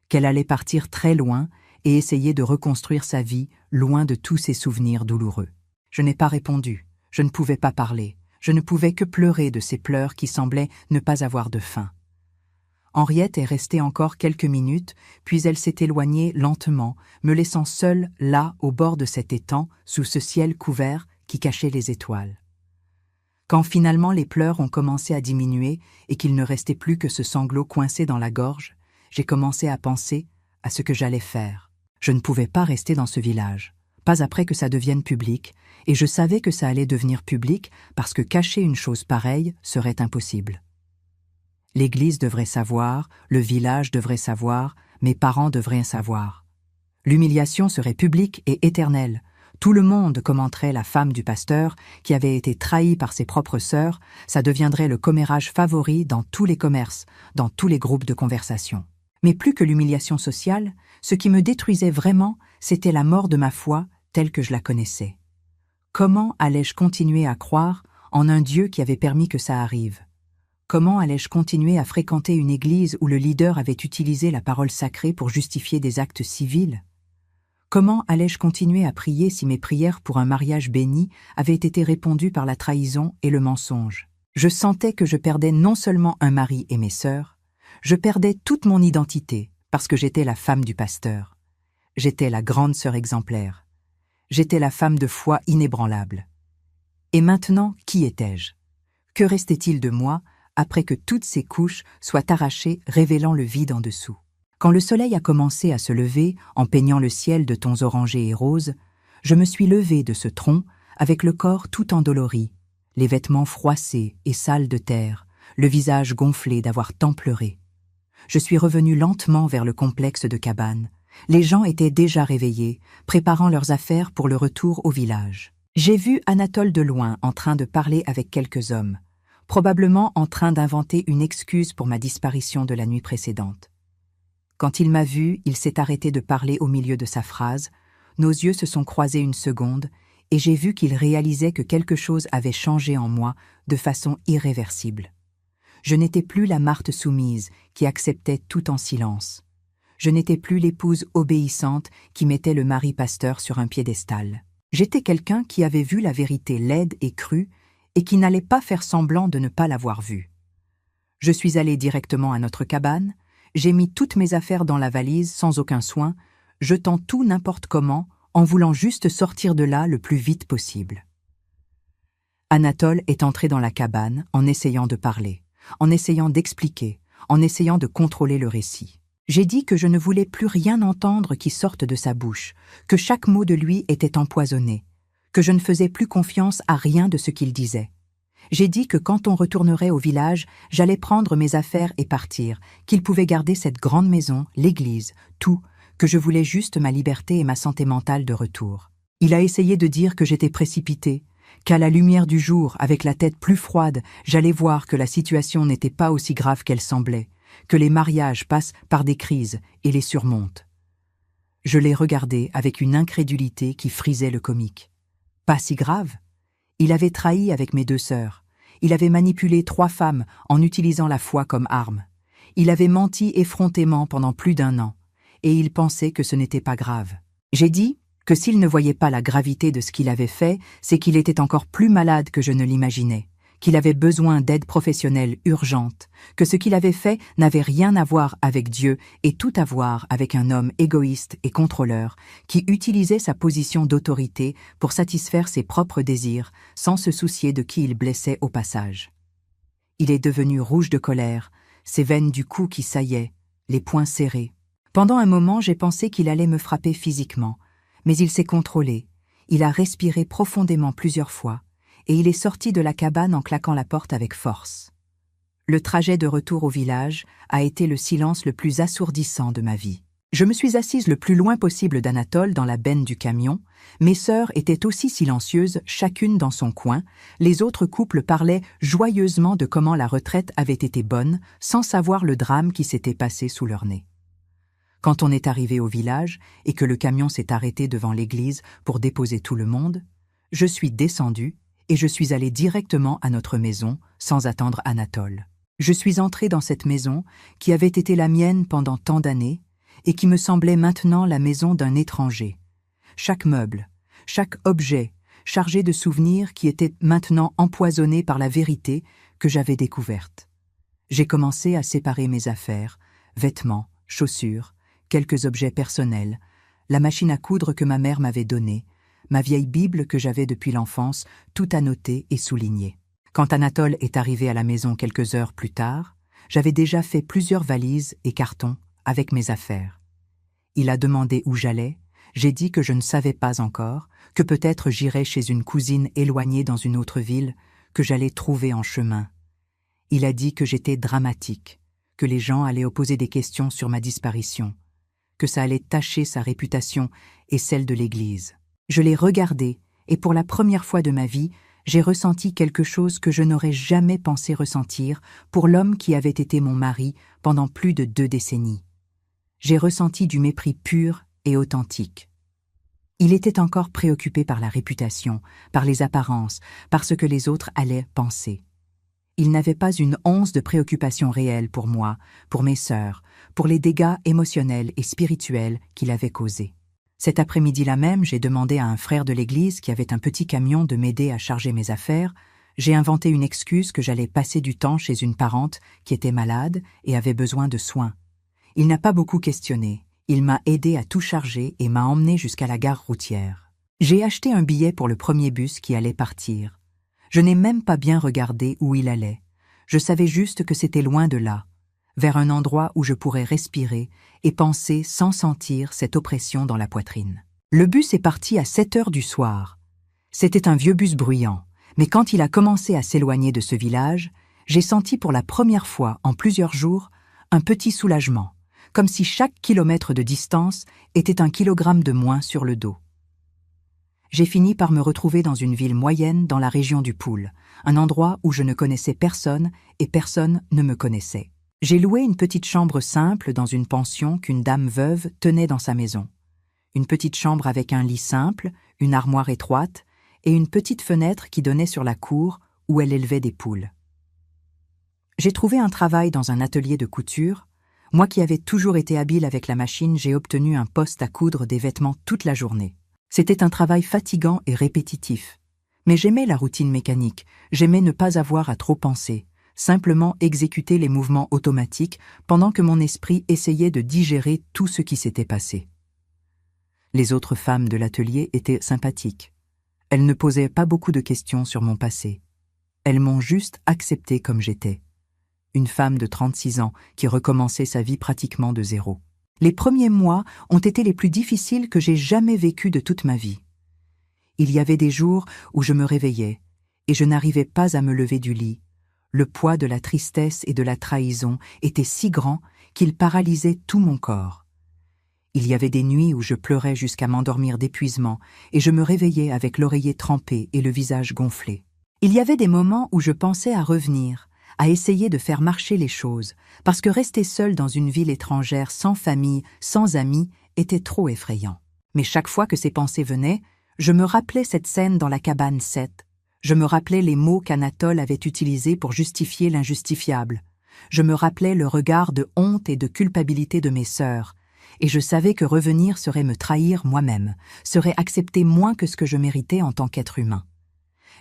qu'elle allait partir très loin et essayer de reconstruire sa vie loin de tous ses souvenirs douloureux. Je n'ai pas répondu, je ne pouvais pas parler, je ne pouvais que pleurer de ces pleurs qui semblaient ne pas avoir de fin. Henriette est restée encore quelques minutes, puis elle s'est éloignée lentement, me laissant seule là au bord de cet étang, sous ce ciel couvert qui cachait les étoiles. Quand finalement les pleurs ont commencé à diminuer et qu'il ne restait plus que ce sanglot coincé dans la gorge, j'ai commencé à penser à ce que j'allais faire. Je ne pouvais pas rester dans ce village, pas après que ça devienne public, et je savais que ça allait devenir public parce que cacher une chose pareille serait impossible. L'église devrait savoir, le village devrait savoir, mes parents devraient savoir. L'humiliation serait publique et éternelle. Tout le monde commenterait la femme du pasteur qui avait été trahie par ses propres sœurs, ça deviendrait le commérage favori dans tous les commerces, dans tous les groupes de conversation. Mais plus que l'humiliation sociale, ce qui me détruisait vraiment, c'était la mort de ma foi telle que je la connaissais. Comment allais-je continuer à croire en un Dieu qui avait permis que ça arrive? Comment allais-je continuer à fréquenter une église où le leader avait utilisé la parole sacrée pour justifier des actes civils? Comment allais-je continuer à prier si mes prières pour un mariage béni avaient été répondues par la trahison et le mensonge? Je sentais que je perdais non seulement un mari et mes sœurs, je perdais toute mon identité parce que j'étais la femme du pasteur. J'étais la grande sœur exemplaire. J'étais la femme de foi inébranlable. Et maintenant, qui étais-je? Que restait-il de moi après que toutes ces couches soient arrachées, révélant le vide en dessous? Quand le soleil a commencé à se lever, en peignant le ciel de tons orangés et roses, je me suis levée de ce tronc avec le corps tout endolori, les vêtements froissés et sales de terre, le visage gonflé d'avoir tant pleuré. Je suis revenue lentement vers le complexe de cabanes. Les gens étaient déjà réveillés, préparant leurs affaires pour le retour au village. J'ai vu Anatole de loin en train de parler avec quelques hommes, probablement en train d'inventer une excuse pour ma disparition de la nuit précédente. Quand il m'a vu, il s'est arrêté de parler au milieu de sa phrase, nos yeux se sont croisés une seconde, et j'ai vu qu'il réalisait que quelque chose avait changé en moi de façon irréversible. Je n'étais plus la Marthe soumise qui acceptait tout en silence. Je n'étais plus l'épouse obéissante qui mettait le mari pasteur sur un piédestal. J'étais quelqu'un qui avait vu la vérité laide et crue et qui n'allait pas faire semblant de ne pas l'avoir vue. Je suis allé directement à notre cabane, j'ai mis toutes mes affaires dans la valise sans aucun soin, jetant tout n'importe comment, en voulant juste sortir de là le plus vite possible. Anatole est entré dans la cabane en essayant de parler, en essayant d'expliquer, en essayant de contrôler le récit. J'ai dit que je ne voulais plus rien entendre qui sorte de sa bouche, que chaque mot de lui était empoisonné, que je ne faisais plus confiance à rien de ce qu'il disait. J'ai dit que quand on retournerait au village, j'allais prendre mes affaires et partir, qu'il pouvait garder cette grande maison, l'église, tout, que je voulais juste ma liberté et ma santé mentale de retour. Il a essayé de dire que j'étais précipitée, qu'à la lumière du jour, avec la tête plus froide, j'allais voir que la situation n'était pas aussi grave qu'elle semblait, que les mariages passent par des crises et les surmontent. Je l'ai regardé avec une incrédulité qui frisait le comique. Pas si grave. Il avait trahi avec mes 2 sœurs. Il avait manipulé 3 femmes en utilisant la foi comme arme. Il avait menti effrontément pendant plus d'1 an, et il pensait que ce n'était pas grave. J'ai dit que s'il ne voyait pas la gravité de ce qu'il avait fait, c'est qu'il était encore plus malade que je ne l'imaginais, qu'il avait besoin d'aide professionnelle urgente, que ce qu'il avait fait n'avait rien à voir avec Dieu et tout à voir avec un homme égoïste et contrôleur qui utilisait sa position d'autorité pour satisfaire ses propres désirs sans se soucier de qui il blessait au passage. Il est devenu rouge de colère, ses veines du cou qui saillaient, les poings serrés. Pendant un moment, j'ai pensé qu'il allait me frapper physiquement, mais il s'est contrôlé, il a respiré profondément plusieurs fois, et il est sorti de la cabane en claquant la porte avec force. Le trajet de retour au village a été le silence le plus assourdissant de ma vie. Je me suis assise le plus loin possible d'Anatole dans la benne du camion, mes sœurs étaient aussi silencieuses, chacune dans son coin, les autres couples parlaient joyeusement de comment la retraite avait été bonne, sans savoir le drame qui s'était passé sous leur nez. Quand on est arrivé au village et que le camion s'est arrêté devant l'église pour déposer tout le monde, je suis descendue et je suis allée directement à notre maison sans attendre Anatole. Je suis entrée dans cette maison qui avait été la mienne pendant tant d'années et qui me semblait maintenant la maison d'un étranger. Chaque meuble, chaque objet chargé de souvenirs qui étaient maintenant empoisonnés par la vérité que j'avais découverte. J'ai commencé à séparer mes affaires, vêtements, chaussures, quelques objets personnels, la machine à coudre que ma mère m'avait donnée, ma vieille Bible que j'avais depuis l'enfance, tout annoté et souligné. Quand Anatole est arrivé à la maison quelques heures plus tard, j'avais déjà fait plusieurs valises et cartons avec mes affaires. Il a demandé où j'allais, j'ai dit que je ne savais pas encore, que peut-être j'irais chez une cousine éloignée dans une autre ville, que j'allais trouver en chemin. Il a dit que j'étais dramatique, que les gens allaient poser des questions sur ma disparition, que ça allait tacher sa réputation et celle de l'Église. Je l'ai regardé, et pour la première fois de ma vie, j'ai ressenti quelque chose que je n'aurais jamais pensé ressentir pour l'homme qui avait été mon mari pendant plus de 2 décennies. J'ai ressenti du mépris pur et authentique. Il était encore préoccupé par la réputation, par les apparences, par ce que les autres allaient penser. Il n'avait pas une once de préoccupation réelle pour moi, pour mes sœurs, pour les dégâts émotionnels et spirituels qu'il avait causés. Cet après-midi-là même, j'ai demandé à un frère de l'église qui avait un petit camion de m'aider à charger mes affaires. J'ai inventé une excuse que j'allais passer du temps chez une parente qui était malade et avait besoin de soins. Il n'a pas beaucoup questionné. Il m'a aidé à tout charger et m'a emmené jusqu'à la gare routière. J'ai acheté un billet pour le premier bus qui allait partir. Je n'ai même pas bien regardé où il allait. Je savais juste que c'était loin de là, vers un endroit où je pourrais respirer et penser sans sentir cette oppression dans la poitrine. Le bus est parti à 7 heures du soir. C'était un vieux bus bruyant, mais quand il a commencé à s'éloigner de ce village, j'ai senti pour la première fois en plusieurs jours un petit soulagement, comme si chaque kilomètre de distance était un kilogramme de moins sur le dos. J'ai fini par me retrouver dans une ville moyenne dans la région du Poul, un endroit où je ne connaissais personne et personne ne me connaissait. J'ai loué une petite chambre simple dans une pension qu'une dame veuve tenait dans sa maison. Une petite chambre avec un lit simple, une armoire étroite et une petite fenêtre qui donnait sur la cour où elle élevait des poules. J'ai trouvé un travail dans un atelier de couture. Moi qui avais toujours été habile avec la machine, j'ai obtenu un poste à coudre des vêtements toute la journée. C'était un travail fatigant et répétitif. Mais j'aimais la routine mécanique, j'aimais ne pas avoir à trop penser, simplement exécuter les mouvements automatiques pendant que mon esprit essayait de digérer tout ce qui s'était passé. Les autres femmes de l'atelier étaient sympathiques. Elles ne posaient pas beaucoup de questions sur mon passé. Elles m'ont juste accepté comme j'étais. Une femme de 36 ans qui recommençait sa vie pratiquement de zéro. Les premiers mois ont été les plus difficiles que j'ai jamais vécus de toute ma vie. Il y avait des jours où je me réveillais et je n'arrivais pas à me lever du lit. Le poids de la tristesse et de la trahison était si grand qu'il paralysait tout mon corps. Il y avait des nuits où je pleurais jusqu'à m'endormir d'épuisement et je me réveillais avec l'oreiller trempé et le visage gonflé. Il y avait des moments où je pensais à revenir, à essayer de faire marcher les choses, parce que rester seul dans une ville étrangère, sans famille, sans amis, était trop effrayant. Mais chaque fois que ces pensées venaient, je me rappelais cette scène dans la cabane 7. Je me rappelais les mots qu'Anatole avait utilisés pour justifier l'injustifiable. Je me rappelais le regard de honte et de culpabilité de mes sœurs, et je savais que revenir serait me trahir moi-même, serait accepter moins que ce que je méritais en tant qu'être humain.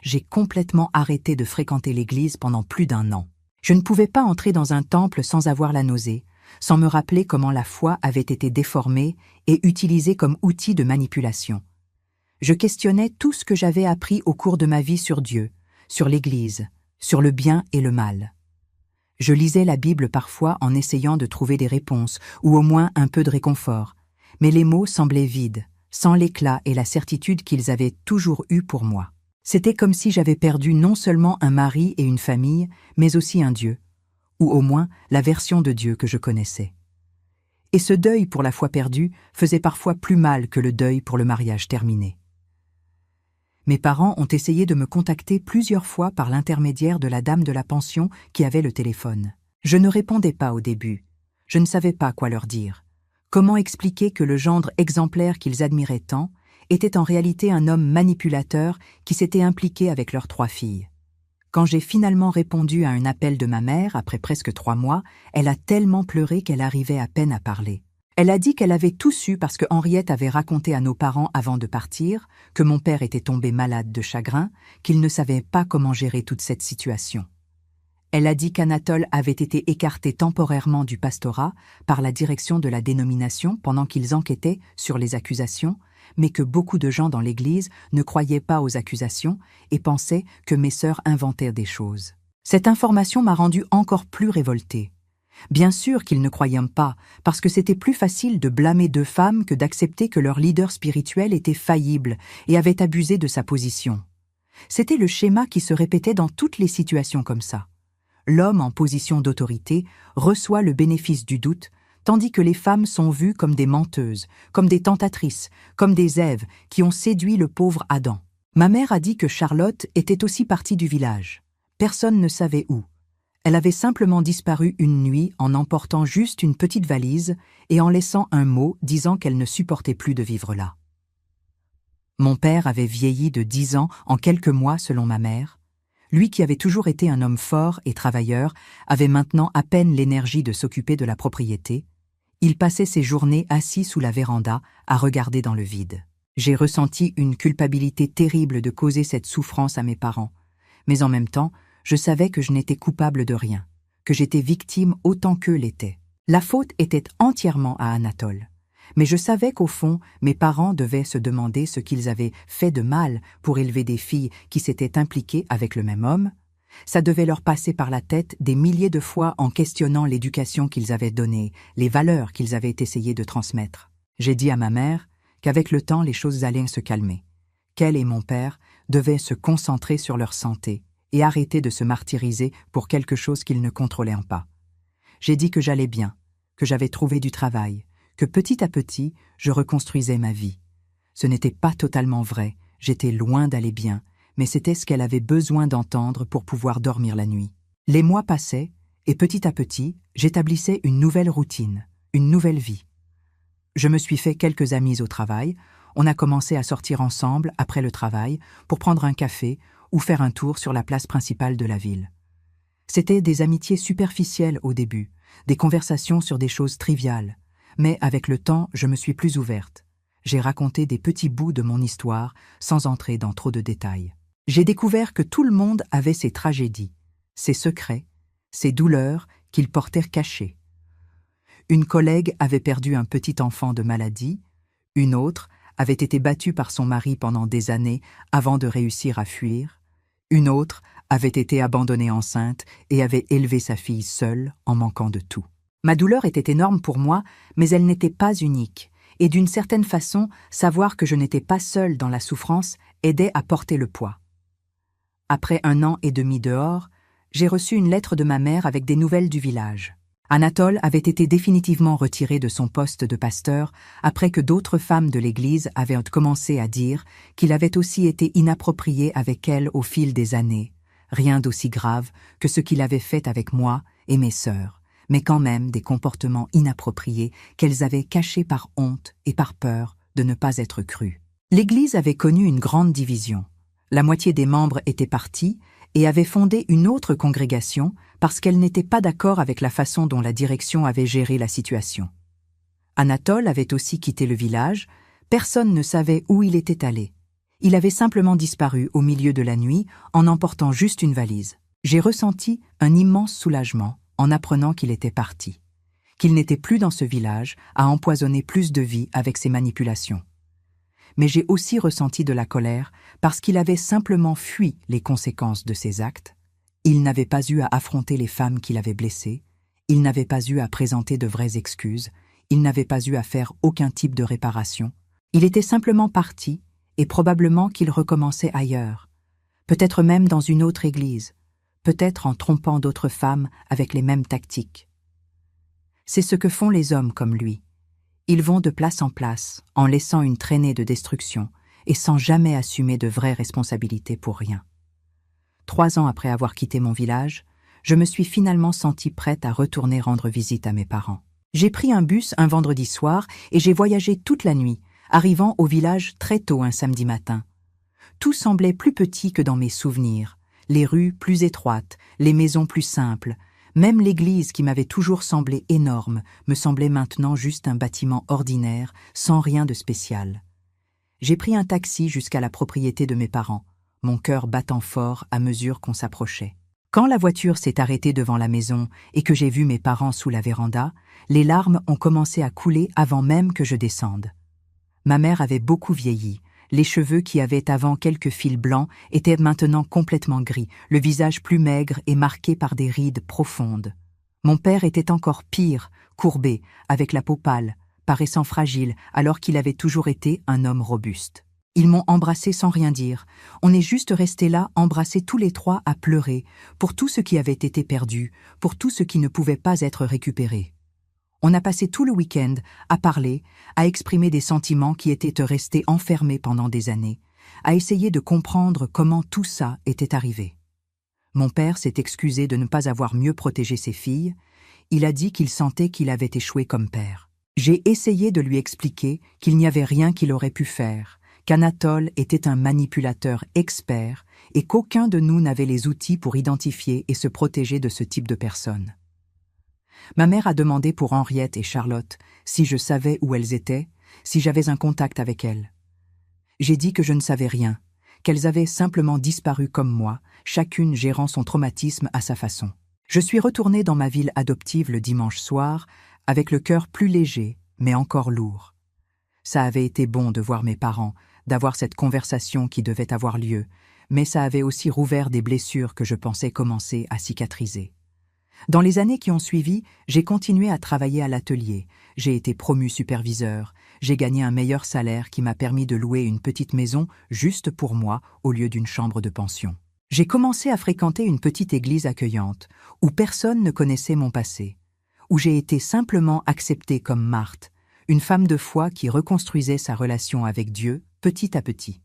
J'ai complètement arrêté de fréquenter l'église pendant plus d'1 an. Je ne pouvais pas entrer dans un temple sans avoir la nausée, sans me rappeler comment la foi avait été déformée et utilisée comme outil de manipulation. Je questionnais tout ce que j'avais appris au cours de ma vie sur Dieu, sur l'Église, sur le bien et le mal. Je lisais la Bible parfois en essayant de trouver des réponses, ou au moins un peu de réconfort, mais les mots semblaient vides, sans l'éclat et la certitude qu'ils avaient toujours eue pour moi. C'était comme si j'avais perdu non seulement un mari et une famille, mais aussi un Dieu, ou au moins la version de Dieu que je connaissais. Et ce deuil pour la foi perdue faisait parfois plus mal que le deuil pour le mariage terminé. Mes parents ont essayé de me contacter plusieurs fois par l'intermédiaire de la dame de la pension qui avait le téléphone. Je ne répondais pas au début. Je ne savais pas quoi leur dire. Comment expliquer que le gendre exemplaire qu'ils admiraient tant était en réalité un homme manipulateur qui s'était impliqué avec leurs 3 filles. Quand j'ai finalement répondu à un appel de ma mère, après presque 3 mois, elle a tellement pleuré qu'elle arrivait à peine à parler. Elle a dit qu'elle avait tout su parce que Henriette avait raconté à nos parents avant de partir que mon père était tombé malade de chagrin, qu'il ne savait pas comment gérer toute cette situation. Elle a dit qu'Anatole avait été écarté temporairement du pastorat par la direction de la dénomination pendant qu'ils enquêtaient sur les accusations, mais que beaucoup de gens dans l'Église ne croyaient pas aux accusations et pensaient que mes sœurs inventaient des choses. Cette information m'a rendue encore plus révoltée. Bien sûr qu'ils ne croyaient pas, parce que c'était plus facile de blâmer deux femmes que d'accepter que leur leader spirituel était faillible et avait abusé de sa position. C'était le schéma qui se répétait dans toutes les situations comme ça. L'homme en position d'autorité reçoit le bénéfice du doute, tandis que les femmes sont vues comme des menteuses, comme des tentatrices, comme des Èves qui ont séduit le pauvre Adam. Ma mère a dit que Charlotte était aussi partie du village. Personne ne savait où. Elle avait simplement disparu une nuit en emportant juste une petite valise et en laissant un mot disant qu'elle ne supportait plus de vivre là. Mon père avait vieilli de 10 ans en quelques mois selon ma mère. Lui qui avait toujours été un homme fort et travailleur avait maintenant à peine l'énergie de s'occuper de la propriété. Il passait ses journées assis sous la véranda à regarder dans le vide. J'ai ressenti une culpabilité terrible de causer cette souffrance à mes parents, mais en même temps, je savais que je n'étais coupable de rien, que j'étais victime autant qu'eux l'étaient. La faute était entièrement à Anatole. Mais je savais qu'au fond, mes parents devaient se demander ce qu'ils avaient fait de mal pour élever des filles qui s'étaient impliquées avec le même homme. Ça devait leur passer par la tête des milliers de fois en questionnant l'éducation qu'ils avaient donnée, les valeurs qu'ils avaient essayé de transmettre. J'ai dit à ma mère qu'avec le temps les choses allaient se calmer, qu'elle et mon père devaient se concentrer sur leur santé et arrêter de se martyriser pour quelque chose qu'ils ne contrôlaient pas. J'ai dit que j'allais bien, que j'avais trouvé du travail, que petit à petit, je reconstruisais ma vie. Ce n'était pas totalement vrai, j'étais loin d'aller bien, mais c'était ce qu'elle avait besoin d'entendre pour pouvoir dormir la nuit. Les mois passaient, et petit à petit, j'établissais une nouvelle routine, une nouvelle vie. Je me suis fait quelques amis au travail, on a commencé à sortir ensemble après le travail pour prendre un café ou faire un tour sur la place principale de la ville. C'étaient des amitiés superficielles au début, des conversations sur des choses triviales, mais avec le temps, je me suis plus ouverte. J'ai raconté des petits bouts de mon histoire sans entrer dans trop de détails. J'ai découvert que tout le monde avait ses tragédies, ses secrets, ses douleurs qu'ils portaient cachés. Une collègue avait perdu un petit enfant de maladie, une autre avait été battue par son mari pendant des années avant de réussir à fuir, une autre avait été abandonnée enceinte et avait élevé sa fille seule en manquant de tout. Ma douleur était énorme pour moi, mais elle n'était pas unique, et d'une certaine façon, savoir que je n'étais pas seule dans la souffrance aidait à porter le poids. Après 1 an et demi dehors, j'ai reçu une lettre de ma mère avec des nouvelles du village. Anatole avait été définitivement retiré de son poste de pasteur après que d'autres femmes de l'Église avaient commencé à dire qu'il avait aussi été inapproprié avec elle au fil des années. Rien d'aussi grave que ce qu'il avait fait avec moi et mes sœurs, mais quand même des comportements inappropriés qu'elles avaient cachés par honte et par peur de ne pas être crues. L'Église avait connu une grande division. La moitié des membres étaient partis et avaient fondé une autre congrégation parce qu'elle n'était pas d'accord avec la façon dont la direction avait géré la situation. Anatole avait aussi quitté le village, personne ne savait où il était allé. Il avait simplement disparu au milieu de la nuit en emportant juste une valise. J'ai ressenti un immense soulagement en apprenant qu'il était parti, qu'il n'était plus dans ce village à empoisonner plus de vies avec ses manipulations. Mais j'ai aussi ressenti de la colère parce qu'il avait simplement fui les conséquences de ses actes. Il n'avait pas eu à affronter les femmes qu'il avait blessées, il n'avait pas eu à présenter de vraies excuses, il n'avait pas eu à faire aucun type de réparation. Il était simplement parti et probablement qu'il recommençait ailleurs, peut-être même dans une autre église, peut-être en trompant d'autres femmes avec les mêmes tactiques. C'est ce que font les hommes comme lui. Ils vont de place en place, en laissant une traînée de destruction et sans jamais assumer de vraies responsabilités pour rien. 3 ans après avoir quitté mon village, je me suis finalement sentie prête à retourner rendre visite à mes parents. J'ai pris un bus un vendredi soir et j'ai voyagé toute la nuit, arrivant au village très tôt un samedi matin. Tout semblait plus petit que dans mes souvenirs, les rues plus étroites, les maisons plus simples. Même l'église qui m'avait toujours semblé énorme me semblait maintenant juste un bâtiment ordinaire, sans rien de spécial. J'ai pris un taxi jusqu'à la propriété de mes parents, mon cœur battant fort à mesure qu'on s'approchait. Quand la voiture s'est arrêtée devant la maison et que j'ai vu mes parents sous la véranda, les larmes ont commencé à couler avant même que je descende. Ma mère avait beaucoup vieilli. Les cheveux qui avaient avant quelques fils blancs étaient maintenant complètement gris, le visage plus maigre et marqué par des rides profondes. Mon père était encore pire, courbé, avec la peau pâle, paraissant fragile alors qu'il avait toujours été un homme robuste. Ils m'ont embrassé sans rien dire. On est juste restés là, embrassés tous les trois à pleurer, pour tout ce qui avait été perdu, pour tout ce qui ne pouvait pas être récupéré. On a passé tout le week-end à parler, à exprimer des sentiments qui étaient restés enfermés pendant des années, à essayer de comprendre comment tout ça était arrivé. Mon père s'est excusé de ne pas avoir mieux protégé ses filles. Il a dit qu'il sentait qu'il avait échoué comme père. J'ai essayé de lui expliquer qu'il n'y avait rien qu'il aurait pu faire, qu'Anatole était un manipulateur expert et qu'aucun de nous n'avait les outils pour identifier et se protéger de ce type de personnes. Ma mère a demandé pour Henriette et Charlotte si je savais où elles étaient, si j'avais un contact avec elles. J'ai dit que je ne savais rien, qu'elles avaient simplement disparu comme moi, chacune gérant son traumatisme à sa façon. Je suis retournée dans ma ville adoptive le dimanche soir, avec le cœur plus léger, mais encore lourd. Ça avait été bon de voir mes parents, d'avoir cette conversation qui devait avoir lieu, mais ça avait aussi rouvert des blessures que je pensais commencer à cicatriser. Dans les années qui ont suivi, j'ai continué à travailler à l'atelier. J'ai été promu superviseur. J'ai gagné un meilleur salaire qui m'a permis de louer une petite maison juste pour moi au lieu d'une chambre de pension. J'ai commencé à fréquenter une petite église accueillante, où personne ne connaissait mon passé, où j'ai été simplement acceptée comme Marthe, une femme de foi qui reconstruisait sa relation avec Dieu petit à petit.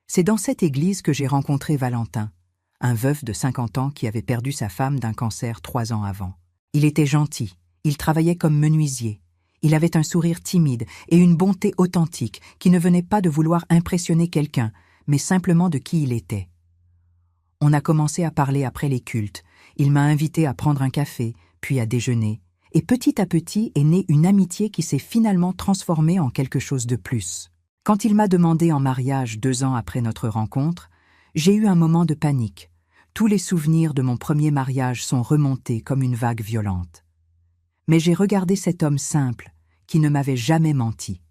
C'est dans cette église que j'ai rencontré Valentin, un veuf de 50 ans qui avait perdu sa femme d'un cancer 3 ans avant. Il était gentil, il travaillait comme menuisier. Il avait un sourire timide et une bonté authentique qui ne venait pas de vouloir impressionner quelqu'un, mais simplement de qui il était. On a commencé à parler après les cultes. Il m'a invité à prendre un café, puis à déjeuner. Et petit à petit est née une amitié qui s'est finalement transformée en quelque chose de plus. Quand il m'a demandé en mariage 2 ans après notre rencontre, j'ai eu un moment de panique. Tous les souvenirs de mon premier mariage sont remontés comme une vague violente. Mais j'ai regardé cet homme simple, qui ne m'avait jamais menti,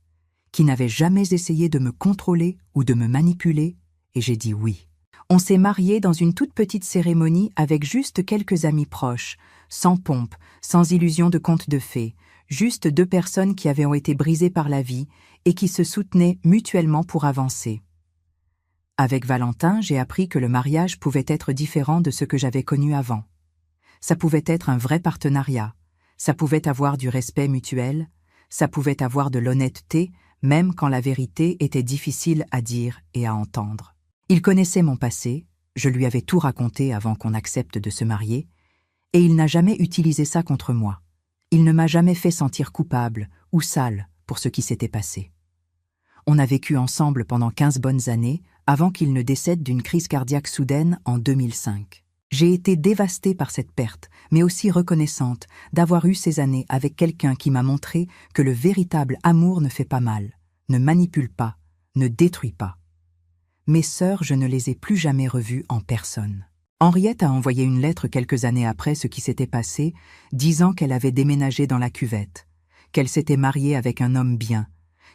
qui n'avait jamais essayé de me contrôler ou de me manipuler, et j'ai dit oui. On s'est mariés dans une toute petite cérémonie avec juste quelques amis proches, sans pompe, sans illusion de conte de fées, juste 2 personnes qui avaient été brisées par la vie et qui se soutenaient mutuellement pour avancer. Avec Valentin, j'ai appris que le mariage pouvait être différent de ce que j'avais connu avant. Ça pouvait être un vrai partenariat, ça pouvait avoir du respect mutuel, ça pouvait avoir de l'honnêteté, même quand la vérité était difficile à dire et à entendre. Il connaissait mon passé, je lui avais tout raconté avant qu'on accepte de se marier, et il n'a jamais utilisé ça contre moi. Il ne m'a jamais fait sentir coupable ou sale pour ce qui s'était passé. On a vécu ensemble pendant 15 bonnes années, avant qu'il ne décède d'une crise cardiaque soudaine en 2005. J'ai été dévastée par cette perte, mais aussi reconnaissante d'avoir eu ces années avec quelqu'un qui m'a montré que le véritable amour ne fait pas mal, ne manipule pas, ne détruit pas. Mes sœurs, je ne les ai plus jamais revues en personne. Henriette a envoyé une lettre quelques années après ce qui s'était passé, disant qu'elle avait déménagé dans la cuvette, qu'elle s'était mariée avec un homme bien,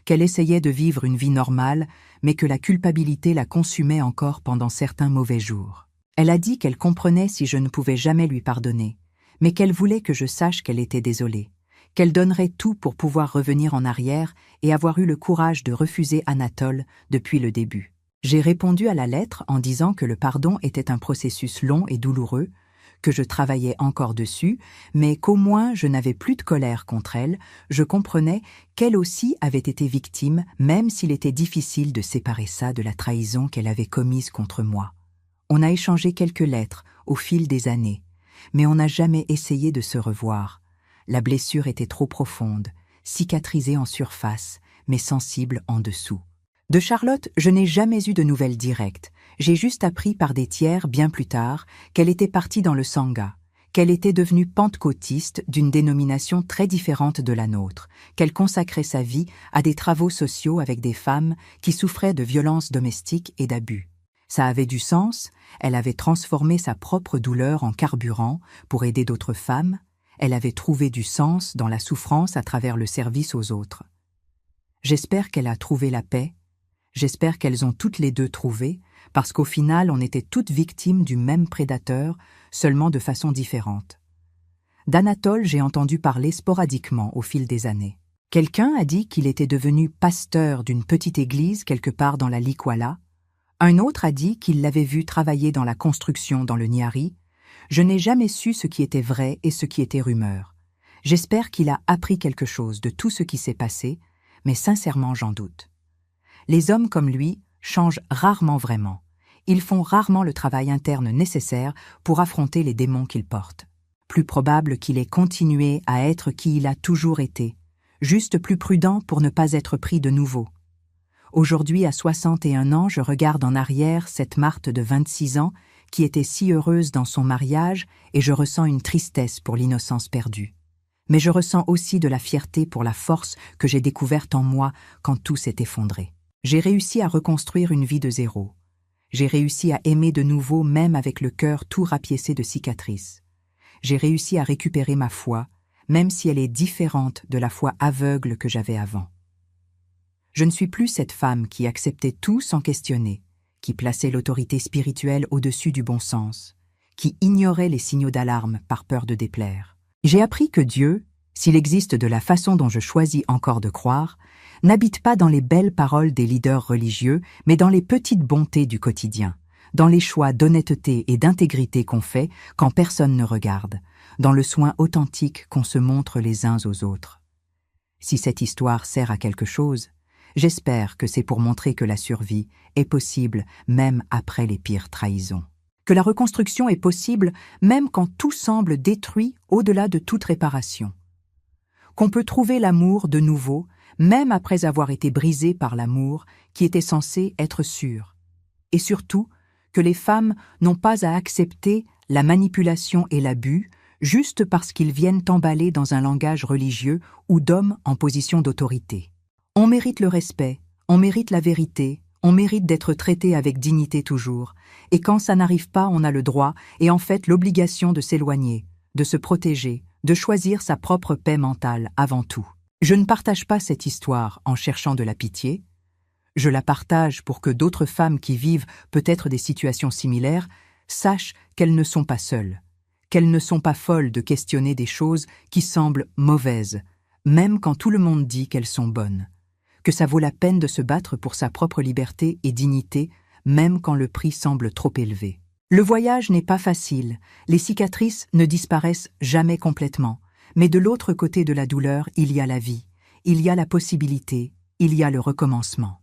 qu'elle essayait de vivre une vie normale, mais que la culpabilité la consumait encore pendant certains mauvais jours. Elle a dit qu'elle comprenait si je ne pouvais jamais lui pardonner, mais qu'elle voulait que je sache qu'elle était désolée, qu'elle donnerait tout pour pouvoir revenir en arrière et avoir eu le courage de refuser Anatole depuis le début. J'ai répondu à la lettre en disant que le pardon était un processus long et douloureux, que je travaillais encore dessus, mais qu'au moins je n'avais plus de colère contre elle, je comprenais qu'elle aussi avait été victime, même s'il était difficile de séparer ça de la trahison qu'elle avait commise contre moi. On a échangé quelques lettres au fil des années, mais on n'a jamais essayé de se revoir. La blessure était trop profonde, cicatrisée en surface, mais sensible en dessous. De Charlotte, je n'ai jamais eu de nouvelles directes. J'ai juste appris par des tiers, bien plus tard, qu'elle était partie dans le Sangha, qu'elle était devenue pentecôtiste d'une dénomination très différente de la nôtre, qu'elle consacrait sa vie à des travaux sociaux avec des femmes qui souffraient de violences domestiques et d'abus. Ça avait du sens, elle avait transformé sa propre douleur en carburant pour aider d'autres femmes, elle avait trouvé du sens dans la souffrance à travers le service aux autres. J'espère qu'elle a trouvé la paix. J'espère qu'elles ont toutes les deux trouvé, parce qu'au final, on était toutes victimes du même prédateur, seulement de façon différente. D'Anatole, j'ai entendu parler sporadiquement au fil des années. Quelqu'un a dit qu'il était devenu pasteur d'une petite église quelque part dans la Likwala. Un autre a dit qu'il l'avait vu travailler dans la construction dans le Nyari. Je n'ai jamais su ce qui était vrai et ce qui était rumeur. J'espère qu'il a appris quelque chose de tout ce qui s'est passé, mais sincèrement j'en doute. Les hommes comme lui changent rarement vraiment. Ils font rarement le travail interne nécessaire pour affronter les démons qu'ils portent. Plus probable qu'il ait continué à être qui il a toujours été, juste plus prudent pour ne pas être pris de nouveau. Aujourd'hui, à 61 ans, je regarde en arrière cette Marthe de 26 ans qui était si heureuse dans son mariage et je ressens une tristesse pour l'innocence perdue. Mais je ressens aussi de la fierté pour la force que j'ai découverte en moi quand tout s'est effondré. J'ai réussi à reconstruire une vie de zéro. J'ai réussi à aimer de nouveau même avec le cœur tout rapiécé de cicatrices. J'ai réussi à récupérer ma foi, même si elle est différente de la foi aveugle que j'avais avant. Je ne suis plus cette femme qui acceptait tout sans questionner, qui plaçait l'autorité spirituelle au-dessus du bon sens, qui ignorait les signaux d'alarme par peur de déplaire. J'ai appris que Dieu, s'il existe de la façon dont je choisis encore de croire, n'habite pas dans les belles paroles des leaders religieux, mais dans les petites bontés du quotidien, dans les choix d'honnêteté et d'intégrité qu'on fait quand personne ne regarde, dans le soin authentique qu'on se montre les uns aux autres. Si cette histoire sert à quelque chose, j'espère que c'est pour montrer que la survie est possible même après les pires trahisons. Que la reconstruction est possible même quand tout semble détruit au-delà de toute réparation. Qu'on peut trouver l'amour de nouveau, même après avoir été brisé par l'amour qui était censé être sûr. Et surtout, que les femmes n'ont pas à accepter la manipulation et l'abus juste parce qu'ils viennent emballer dans un langage religieux ou d'hommes en position d'autorité. On mérite le respect, on mérite la vérité, on mérite d'être traité avec dignité toujours, et quand ça n'arrive pas, on a le droit et en fait l'obligation de s'éloigner, de se protéger, de choisir sa propre paix mentale avant tout. Je ne partage pas cette histoire en cherchant de la pitié. Je la partage pour que d'autres femmes qui vivent peut-être des situations similaires sachent qu'elles ne sont pas seules, qu'elles ne sont pas folles de questionner des choses qui semblent mauvaises, même quand tout le monde dit qu'elles sont bonnes, que ça vaut la peine de se battre pour sa propre liberté et dignité, même quand le prix semble trop élevé. Le voyage n'est pas facile, les cicatrices ne disparaissent jamais complètement, mais de l'autre côté de la douleur, il y a la vie, il y a la possibilité, il y a le recommencement.